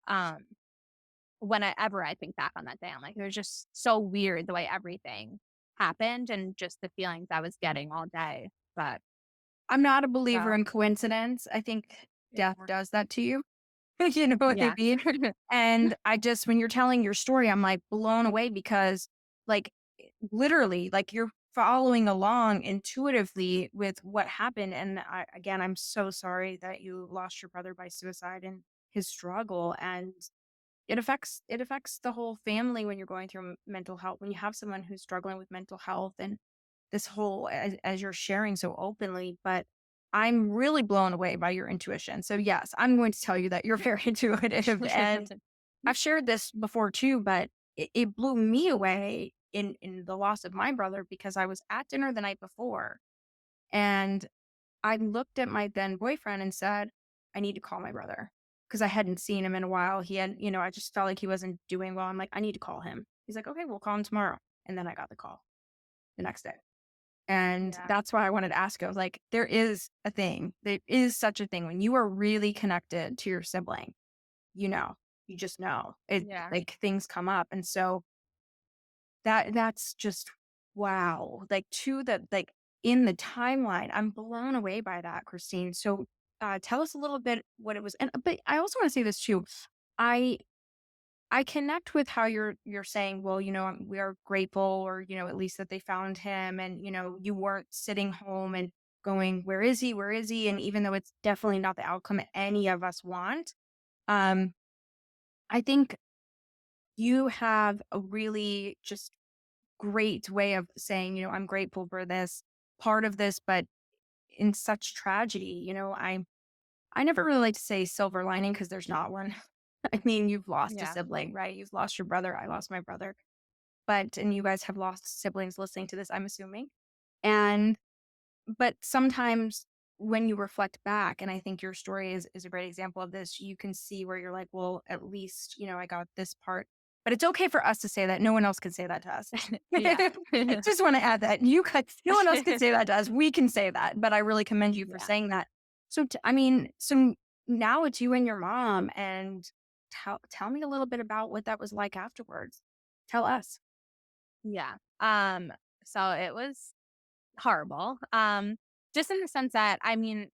C: um whenever I think back on that day, I'm like, it was just so weird the way everything happened and just the feelings I was getting all day. But
B: I'm not a believer
C: so
B: in coincidence. I think death
C: yeah.
B: does that to you. You know what I
C: Yeah.
B: mean? And I just, when you're telling your story, I'm like blown away because, like, literally, like, you're following along intuitively with what happened. And again, I'm so sorry that you lost your brother by suicide and his struggle. And it affects the whole family when you're going through mental health, when you have someone who's struggling with mental health and this whole, as you're sharing so openly. But I'm really blown away by your intuition. So yes, I'm going to tell you that you're very intuitive. And I've shared this before too, but it blew me away in the loss of my brother because I was at dinner the night before and I looked at my then boyfriend and said, I need to call my brother because I hadn't seen him in a while. He had, I just felt like he wasn't doing well. I'm like, I need to call him. He's like, okay, we'll call him tomorrow. And then I got the call the next day. And
C: Yeah.
B: that's why I wanted to ask you. I was like, there is a thing. There is such a thing when you are really connected to your sibling, you know, you just know it,
C: Yeah.
B: like, things come up. And so that's just wow. Like, to the, like, in the timeline, I'm blown away by that, Christine. So tell us a little bit what it was. And but I also want to say this too. I I connect with how you're saying, well, we are grateful, or at least that they found him, and you weren't sitting home and going, where is he? Where is he? And even though it's definitely not the outcome any of us want, um, I think you have a really just great way of saying, I'm grateful for this part of this, but in such tragedy, I never really like to say silver lining because there's not one. I mean, you've lost a
C: Yeah.
B: sibling, right? You've lost your brother. I lost my brother. And you guys have lost siblings listening to this, I'm assuming. And, but sometimes when you reflect back, and I think your story is a great example of this, you can see where you're like, well, at least, I got this part. But it's okay for us to say that. No one else can say that to us.
C: Yeah.
B: I just want to add that no one else can say that to us. We can say that, but I really commend you for
C: Yeah.
B: saying that. So, so now it's you and your mom, and tell me a little bit about what that was like afterwards. Tell us.
C: Yeah. So it was horrible. Just in the sense that, I mean,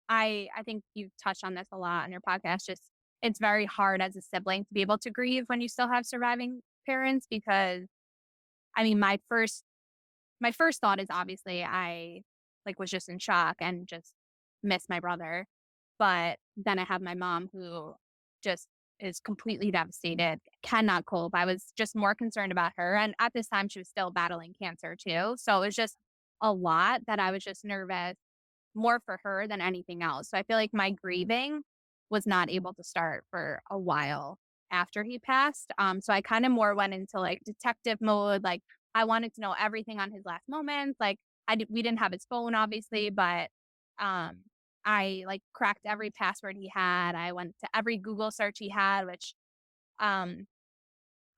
C: I think you've touched on this a lot on your podcast. Just, it's very hard as a sibling to be able to grieve when you still have surviving parents because, I mean, my first thought is obviously I like was just in shock and just miss my brother. But then I have my mom who just is completely devastated, cannot cope. I was just more concerned about her. And at this time, she was still battling cancer too. So it was just a lot that I was just nervous more for her than anything else. So I feel like my grieving was not able to start for a while after he passed. So I kind of more went into like detective mode. Like, I wanted to know everything on his last moments. Like, we didn't have his phone, obviously, but um, I like cracked every password he had. I went to every Google search he had, which um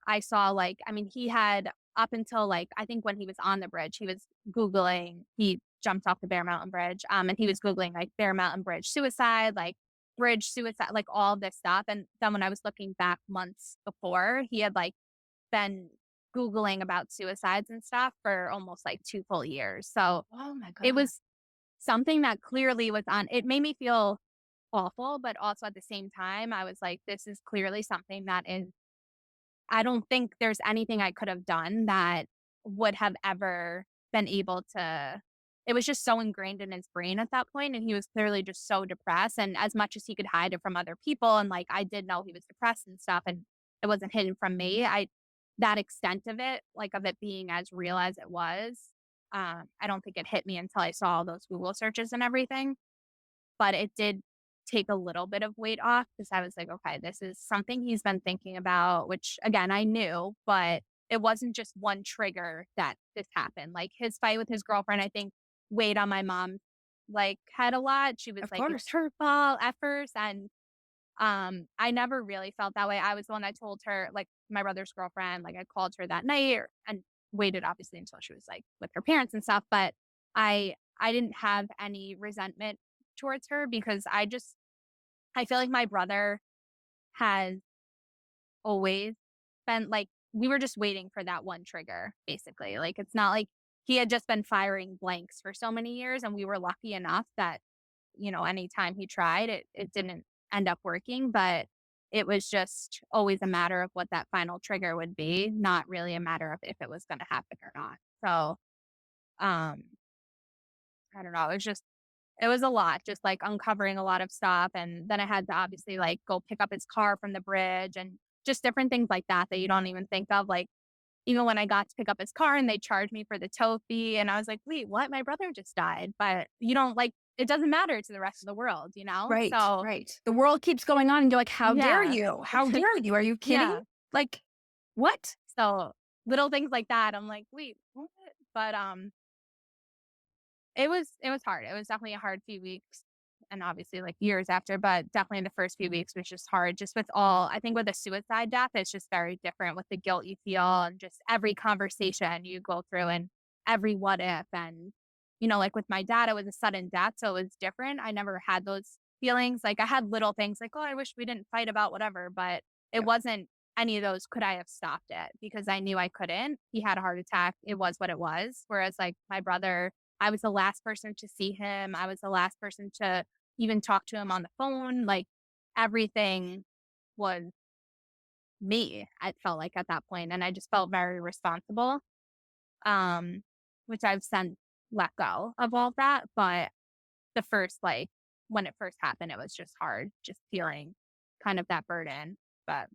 C: I saw like, I mean, he had up until like, I think when he was on the bridge, he was Googling, he jumped off the Bear Mountain Bridge. And he was Googling like Bear Mountain Bridge suicide, like bridge suicide, like all of this stuff. And then when I was looking back months before, he had like been Googling about suicides and stuff for almost like 2 full years. So
B: Oh my
C: it
B: God.
C: was something that clearly was on, it made me feel awful, but also at the same time, I was like, this is clearly something that is I don't think there's anything I could have done that would have ever been able to it was just so ingrained in his brain at that point, and he was clearly just so depressed, and as much as he could hide it from other people, and, like, I did know he was depressed and stuff, and it wasn't hidden from me, I that extent of it, like, of it being as real as it was, I don't think it hit me until I saw all those Google searches and everything. But it did take a little bit of weight off because I was like, "Okay, this is something he's been thinking about," which again, I knew, but it wasn't just one trigger that this happened. Like, his fight with his girlfriend, I think, weighed on my mom, like, head a lot. She was
B: Of
C: like, "It's
B: course.
C: her fault," at first, and, I never really felt that way. I was the one that told her, like, my brother's girlfriend, like, I called her that night and waited obviously until she was, like, with her parents and stuff, but I didn't have any resentment towards her because I feel like my brother has always been like we were just waiting for that one trigger, basically. Like, it's not like he had just been firing blanks for so many years, and we were lucky enough that, anytime he tried, it didn't end up working, but it was just always a matter of what that final trigger would be, not really a matter of if it was gonna happen or not. So, um, I don't know, it was a lot, just, like, uncovering a lot of stuff, and then I had to obviously, like, go pick up his car from the bridge and just different things like that that you don't even think of, like, even when I got to pick up his car and they charged me for the tow fee, and I was like, "Wait, what? My brother just died." But you don't like, it doesn't matter to the rest of the world, you know?
B: Right,
C: So,
B: right. The world keeps going on and you're like, "How dare
C: yeah.
B: you? How dare you? Are you kidding?"
C: Yeah.
B: Like, what?
C: So, little things like that, I'm like, "Wait, what?" But, it was hard. It was definitely a hard few weeks and obviously, like, years after, but definitely the first few weeks was just hard just with all I think with a suicide death, it's just very different with the guilt you feel and just every conversation you go through and every what if and, like, with my dad, it was a sudden death, so it was different. I never had those feelings. Like, I had little things like, "Oh, I wish we didn't fight about whatever," but it
B: Yeah.
C: wasn't any of those, "Could I have stopped it?" Because I knew I couldn't. He had a heart attack. It was what it was. Whereas, like, my brother I was the last person to see him. I was the last person to even talk to him on the phone. Like, everything was me, I felt like at that point, and I just felt very responsible, um, which I've since let go of all that, but the first, like when it first happened, it was just hard, just feeling kind of that burden, but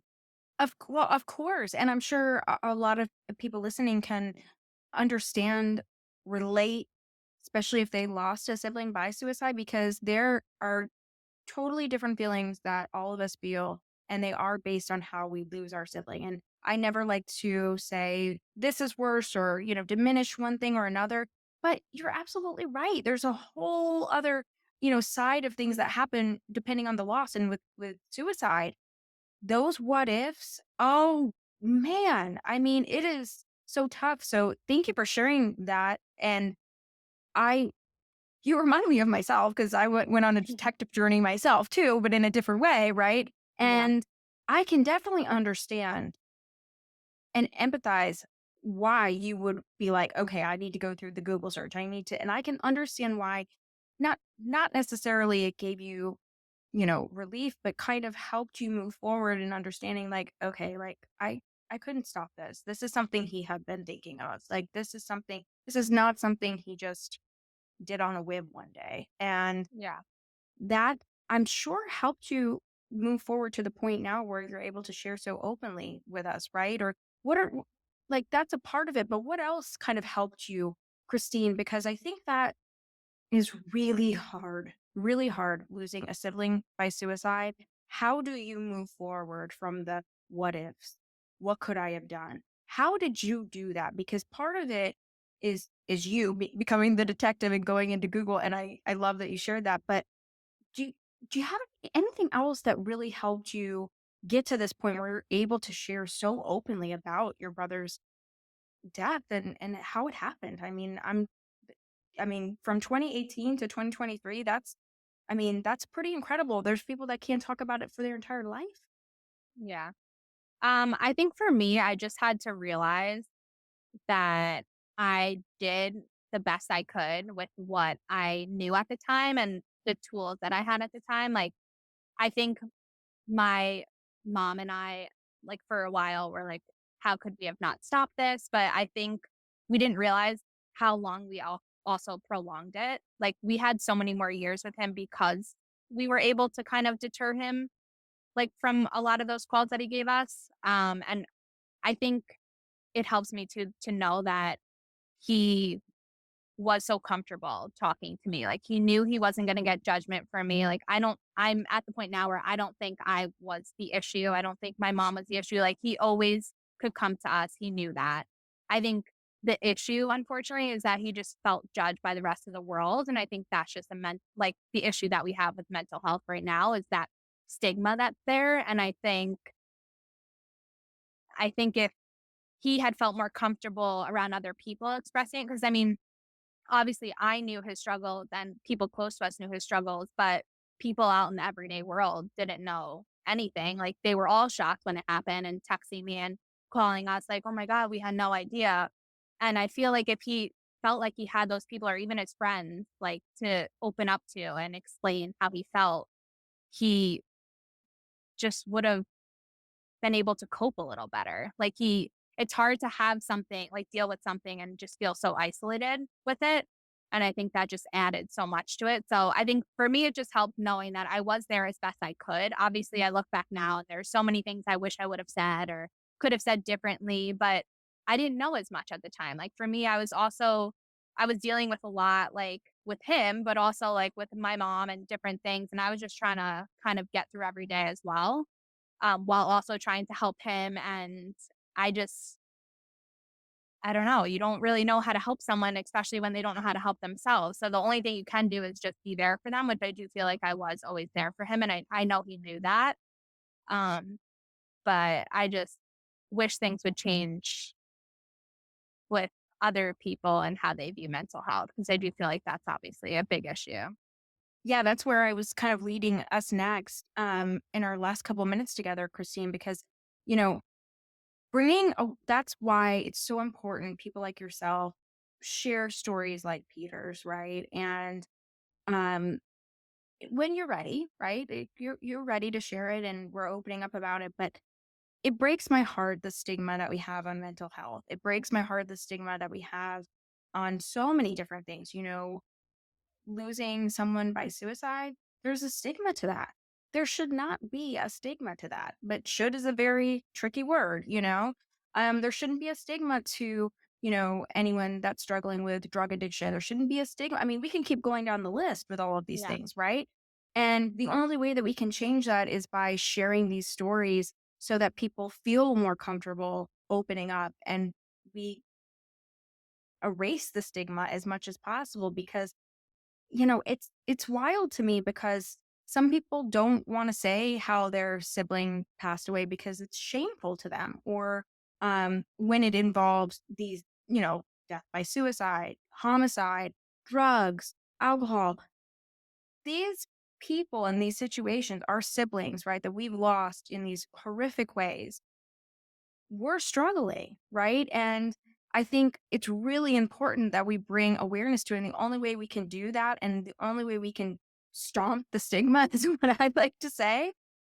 B: Well, of course, and I'm sure a lot of people listening can understand, relate, especially if they lost a sibling by suicide, because there are totally different feelings that all of us feel, and they are based on how we lose our sibling. And I never like to say this is worse or, diminish one thing or another, but you're absolutely right. There's a whole other, side of things that happen depending on the loss. And with suicide, those what ifs, oh man, I mean, it is so tough. So thank you for sharing that. And I you remind me of myself because I went on a detective journey myself too, but in a different way, right?
C: yeah.
B: And I can definitely understand and empathize why you would be like, okay, I need to go through the Google search. I need to, and I can understand why not necessarily it gave you, relief, but kind of helped you move forward in understanding like, okay, like I couldn't stop this. This is something he had been thinking of. Like this is not something he just did on a whim one day. And
C: Yeah.
B: that I'm sure helped you move forward to the point now where you're able to share so openly with us, right? Or what are like that's a part of it, but what else kind of helped you, Christine? Because I think that is really hard losing a sibling by suicide. How do you move forward from the what ifs? What could I have done? How did you do that? Because part of it is you becoming the detective and going into Google, and I love that you shared that. But do you, do you have anything else that really helped you get to this point where you're able to share so openly about your brother's death and how it happened? I mean, from 2018 to 2023, that's pretty incredible. There's people that can't talk about it for their entire life.
C: Yeah. I think for me, I just had to realize that I did the best I could with what I knew at the time and the tools that I had at the time. Like, I think my mom and I, like, for a while were like, how could we have not stopped this? But I think we didn't realize how long we also prolonged it. Like, we had so many more years with him because we were able to kind of deter him, like, from a lot of those calls that he gave us. And I think it helps me to know that he was so comfortable talking to me. Like, he knew he wasn't gonna get judgment from me. Like, I'm at the point now where I don't think I was the issue. I don't think my mom was the issue. Like, he always could come to us. He knew that. I think the issue, unfortunately, is that he just felt judged by the rest of the world, and I think that's just like, the issue that we have with mental health right now is that stigma that's there, and I think if he had felt more comfortable around other people expressing it, because, I mean, obviously, I knew his struggles and people close to us knew his struggles, but people out in the everyday world didn't know anything. Like, they were all shocked when it happened and texting me and calling us like, "Oh my god, we had no idea." And I feel like if he felt like he had those people or even his friends, like, to open up to and explain how he felt, he just would've been able to cope a little better. Like, it's hard to have something, like, deal with something and just feel so isolated with it, and I think that just added so much to it. So, I think for me, it just helped knowing that I was there as best I could. Obviously, I look back now and there's so many things I wish I would have said or could have said differently, but I didn't know as much at the time. Like, for me, I was dealing with a lot, like, with him, but also, like, with my mom and different things, and I was just trying to kind of get through every day as well, while also trying to help him. And I just, I don't know. You don't really know how to help someone, especially when they don't know how to help themselves. So the only thing you can do is just be there for them, which I do feel like I was always there for him. And I know he knew that. Um, but I just wish things would change with other people and how they view mental health, because I do feel like that's obviously a big issue.
B: Yeah, that's where I was kind of leading us next, in our last couple minutes together, Christine, because, you know, that's why it's so important people like yourself share stories like Peter's, right? And um when you're ready, right? You're ready to share it and we're opening up about it, but it breaks my heart the stigma that we have on mental health. It breaks my heart the stigma that we have on so many different things, losing someone by suicide, there's a stigma to that. There should not be a stigma to that, but should is a very tricky word. There shouldn't be a stigma to, anyone that's struggling with drug addiction. There shouldn't be a stigma. I mean, we can keep going down the list with all of these
C: Yeah.
B: things, right? And the only way that we can change that is by sharing these stories so that people feel more comfortable opening up and we erase the stigma as much as possible because it's wild to me because some people don't want to say how their sibling passed away because it's shameful to them or when it involves these, death by suicide, homicide, drugs, alcohol. These people in these situations are siblings, right, that we've lost in these horrific ways. We're struggling, right? And I think it's really important that we bring awareness to it. And the only way we can do that and the only way we can stomp the stigma is what I'd like to say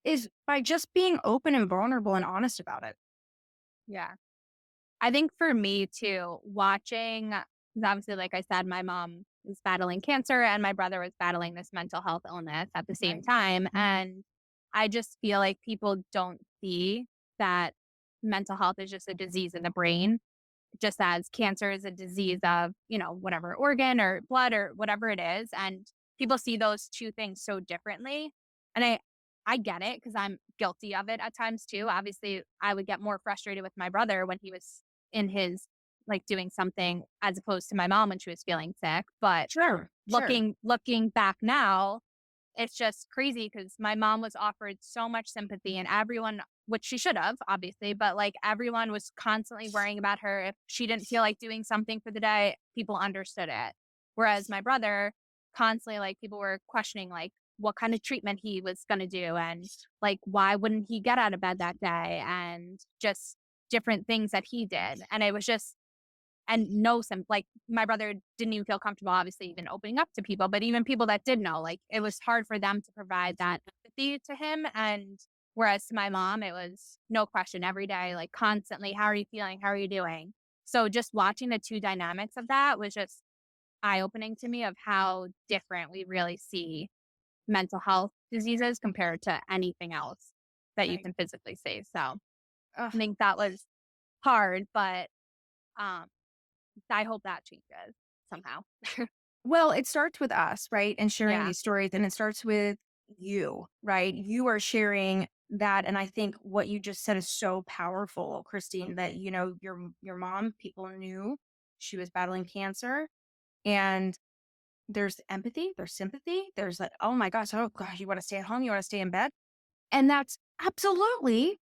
B: is by just being open and vulnerable and honest about it.
C: Yeah. I think for me too, watching, 'cause obviously, like I said, my mom was battling cancer and my brother was battling this mental health illness at the same
B: Right.
C: time. And I just feel like people don't see that mental health is just a disease in the brain, just as cancer is a disease of, whatever organ or blood or whatever it is. And people see those two things so differently. And I get it because I'm guilty of it at times too. Obviously, I would get more frustrated with my brother when he was in his, like, doing something as opposed to my mom when she was feeling sick. But
B: Sure. Sure.
C: looking back now, it's just crazy because my mom was offered so much sympathy and everyone, which she should have, obviously, but like everyone was constantly worrying about her. If she didn't feel like doing something for the day, people understood it. Whereas my brother, constantly, like people were questioning, like, what kind of treatment he was going to do and like, why wouldn't he get out of bed that day and just different things that he did. And it was just, and no, some like my brother didn't even feel comfortable, obviously, even opening up to people, but even people that did know, like it was hard for them to provide that empathy to him. And whereas to my mom, it was no question every day, like constantly, how are you feeling? How are you doing? So just watching the two dynamics of that was just eye opening to me of how different we really see mental health diseases compared to anything else that you
B: Right.
C: can physically see. So
B: Ugh.
C: I think that was hard, but um, I hope that changes somehow.
B: Well, it starts with us, right? And sharing
C: Yeah.
B: these stories, and it starts with you, right? You are sharing that, and I think what you just said is so powerful, Christine, that your mom, people knew she was battling cancer, and there's empathy, there's sympathy, there's like, oh my gosh, oh gosh, you want to stay at home, you want to stay in bed. And that's absolutely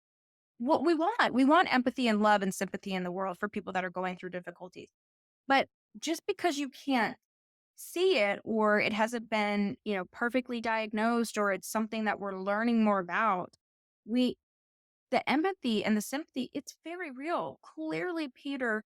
B: what we want. We want empathy and love and sympathy in the world for people that are going through difficulties. But just because you can't see it, or it hasn't been, perfectly diagnosed, or it's something that we're learning more about, we the empathy and the sympathy, it's very real. Clearly Peter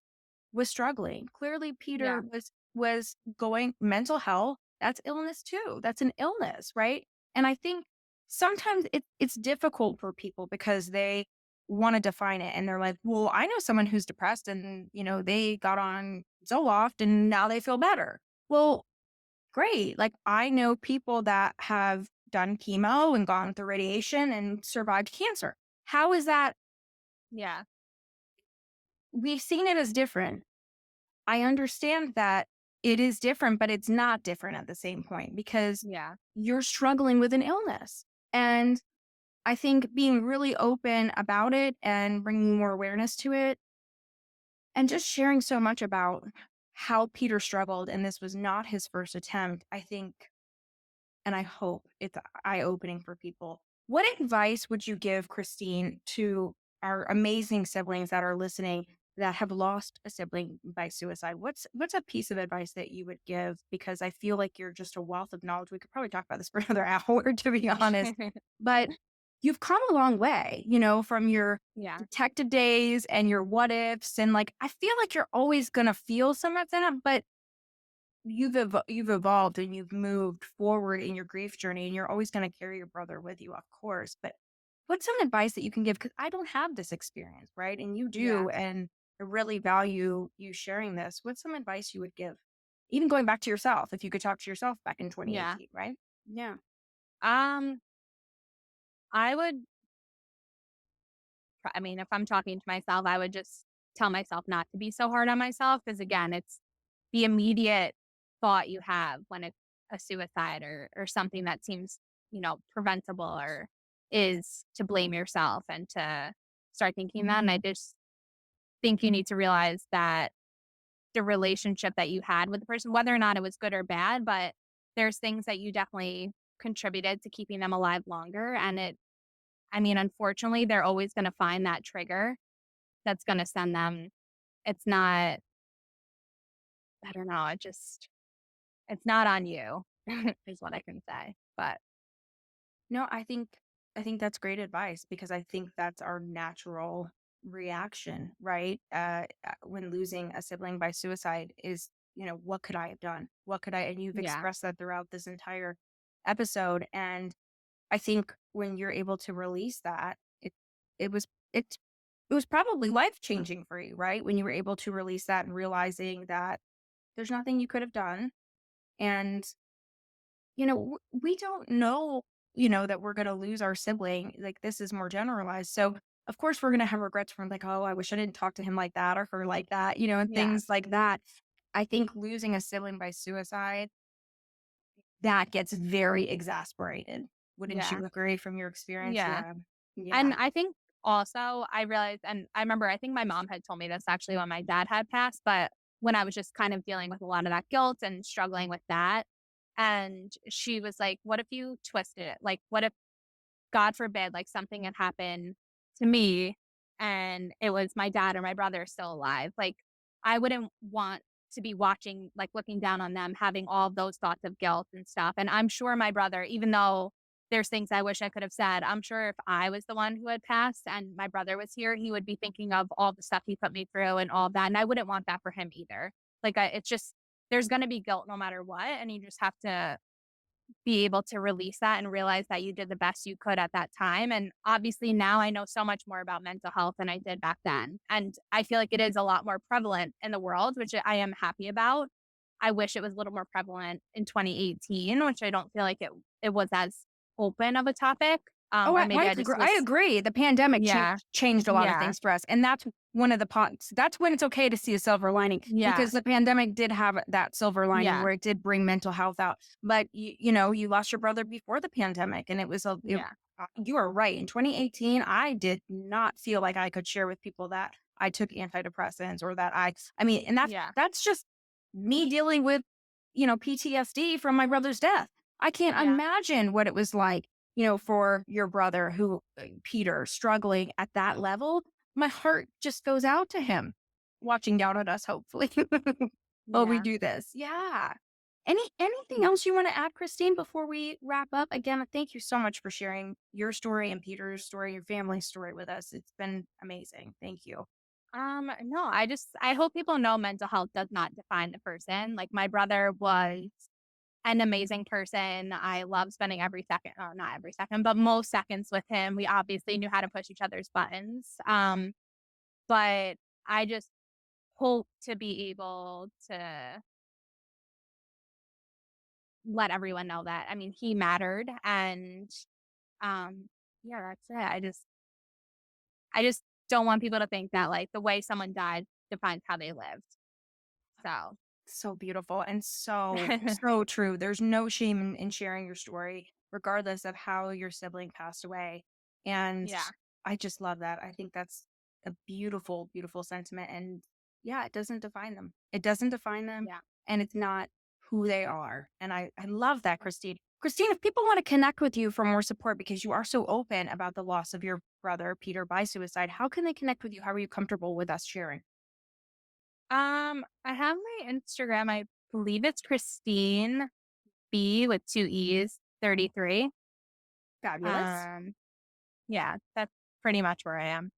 B: was struggling. Clearly Peter
C: Yeah.
B: was going mental health. That's illness too. That's an illness, right? And I think sometimes it's difficult for people because they want to define it, and they're like, well, I know someone who's depressed, and they got on Zoloft and now they feel better. Well, great. Like, I know people that have done chemo and gone through radiation and survived cancer. How is that?
C: Yeah.
B: We've seen it as different. I understand that it is different, but it's not different at the same point because
C: Yeah.
B: you're struggling with an illness. And I think being really open about it and bringing more awareness to it, and just sharing so much about how Peter struggled, and this was not his first attempt, I think, and I hope it's eye opening for people. What advice would you give, Christine, to our amazing siblings that are listening that have lost a sibling by suicide? What's a piece of advice that you would give? Because I feel like you're just a wealth of knowledge. We could probably talk about this for another hour, to be honest. But you've come a long way, from your
C: Yeah.
B: detective days and your what ifs. And like, I feel like you're always going to feel some of that, but you've evolved and you've moved forward in your grief journey, and you're always going to carry your brother with you, of course. But what's some advice that you can give? Because I don't have this experience, right? And you
C: Yeah.
B: do. And I really value you sharing this. What's some advice you would give? Even going back to yourself, if you could talk to yourself back in
C: Yeah.
B: 2018, right? Yeah.
C: Um, I would, I mean, if I'm talking to myself, I would just tell myself not to be so hard on myself. Cause again, it's the immediate thought you have when it's a suicide or something that seems, preventable or is to blame yourself and to start thinking that. And I just think you need to realize that the relationship that you had with the person, whether or not it was good or bad, but there's things that you definitely contributed to keeping them alive longer. And I mean, unfortunately, they're always going to find that trigger that's going to send them. It's not, I don't know, it's not on you, is what I can say. But
B: No, I think that's great advice, because I think that's our natural reaction, right? When losing a sibling by suicide is, what could I have done? What could I? And you've
C: yeah,
B: expressed that throughout this entire episode. And I think when you're able to release that, it was it was probably life changing for you, right? When you were able to release that and realizing that there's nothing you could have done, and we don't know, that we're going to lose our sibling. Like, this is more generalized. So, of course, we're going to have regrets from like, oh, I wish I didn't talk to him like that or her like that, and
C: yeah,
B: things like that. I think losing a sibling by suicide, that gets very exasperated. Wouldn't
C: yeah,
B: you agree from your experience?
C: yeah.
B: Yeah. Yeah.
C: And I think also I realized, and I remember, I think my mom had told me this actually when my dad had passed, but when I was just kind of dealing with a lot of that guilt and struggling with that, And she was like, what if you twisted it? Like, what if, God forbid, like something had happened to me and it was my dad or my brother still alive? Like, I wouldn't want to be watching, like looking down on them, having all those thoughts of guilt and stuff. And I'm sure my brother, even though there's things I wish I could have said, I'm sure if I was the one who had passed and my brother was here, he would be thinking of all the stuff he put me through and all that. And I wouldn't want that for him either. Like, it's just, there's going to be guilt no matter what. And you just have to be able to release that and realize that you did the best you could at that time. And obviously now I know so much more about mental health than I did back then. And I feel like it is a lot more prevalent in the world, which I am happy about. I wish it was a little more prevalent in 2018, which I don't feel like it was as open of a topic.
B: Oh,
C: Or maybe I just was,
B: I agree. The pandemic
C: yeah,
B: changed a lot of
C: yeah,
B: things for us. And that's one of the points. That's when it's okay to see a silver lining
C: yeah,
B: because the pandemic did have that silver lining
C: yeah,
B: where it did bring mental health out. But, you know, you lost your brother before the pandemic and it was,
C: yeah,
B: you are right. In 2018, I did not feel like I could share with people that I took antidepressants or that I mean, and
C: yeah,
B: that's just me dealing with, you know, PTSD from my brother's death. I can't
C: yeah,
B: imagine what it was like, you know, for your brother who, Peter, struggling at that level. My heart just goes out to him watching down at us, hopefully, while we
C: yeah.
B: do this. Yeah. Anything else you want to add, Christine, before we wrap up? Again, thank you so much for sharing your story and Peter's story, your family's story with us. It's been amazing. Thank you.
C: No, I hope people know mental health does not define the person. Like my brother was an amazing person. I love spending every second, or not every second, but most seconds with him. We obviously knew how to push each other's buttons. But I just hope to be able to let everyone know that, I mean, he mattered. And um, yeah, that's it. I just don't want people to think that like the way someone died defines how they lived. So
B: So beautiful and so true. There's no shame in sharing your story, regardless of how your sibling passed away. And
C: yeah,
B: I just love that. I think that's a beautiful, beautiful sentiment. And yeah, it doesn't define them. It doesn't define them.
C: yeah.
B: And it's not who they are. And I love that, Christine. Christine, if people want to connect with you for more support because you are so open about the loss of your brother, Peter, by suicide, how can they connect with you? How are you comfortable with us sharing?
C: I have my Instagram. I believe it's Christine B with two E's 33.
B: Fabulous.
C: Um, yeah, that's pretty much where I am.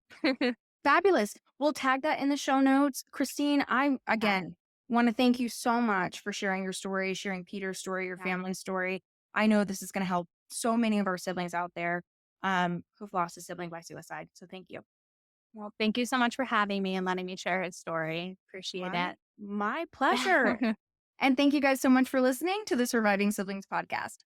B: Fabulous. We'll tag that in the show notes. Christine, I
C: Yeah,
B: again want to thank you so much for sharing your story, sharing Peter's story, your
C: yeah.
B: family's story. I know this is going to help so many of our siblings out there who've lost a sibling by suicide. So thank you.
C: Well, thank you so much for having me and letting me share his story. Appreciate
B: My pleasure.
C: it.
B: And thank you guys so much for listening to the Surviving Siblings podcast.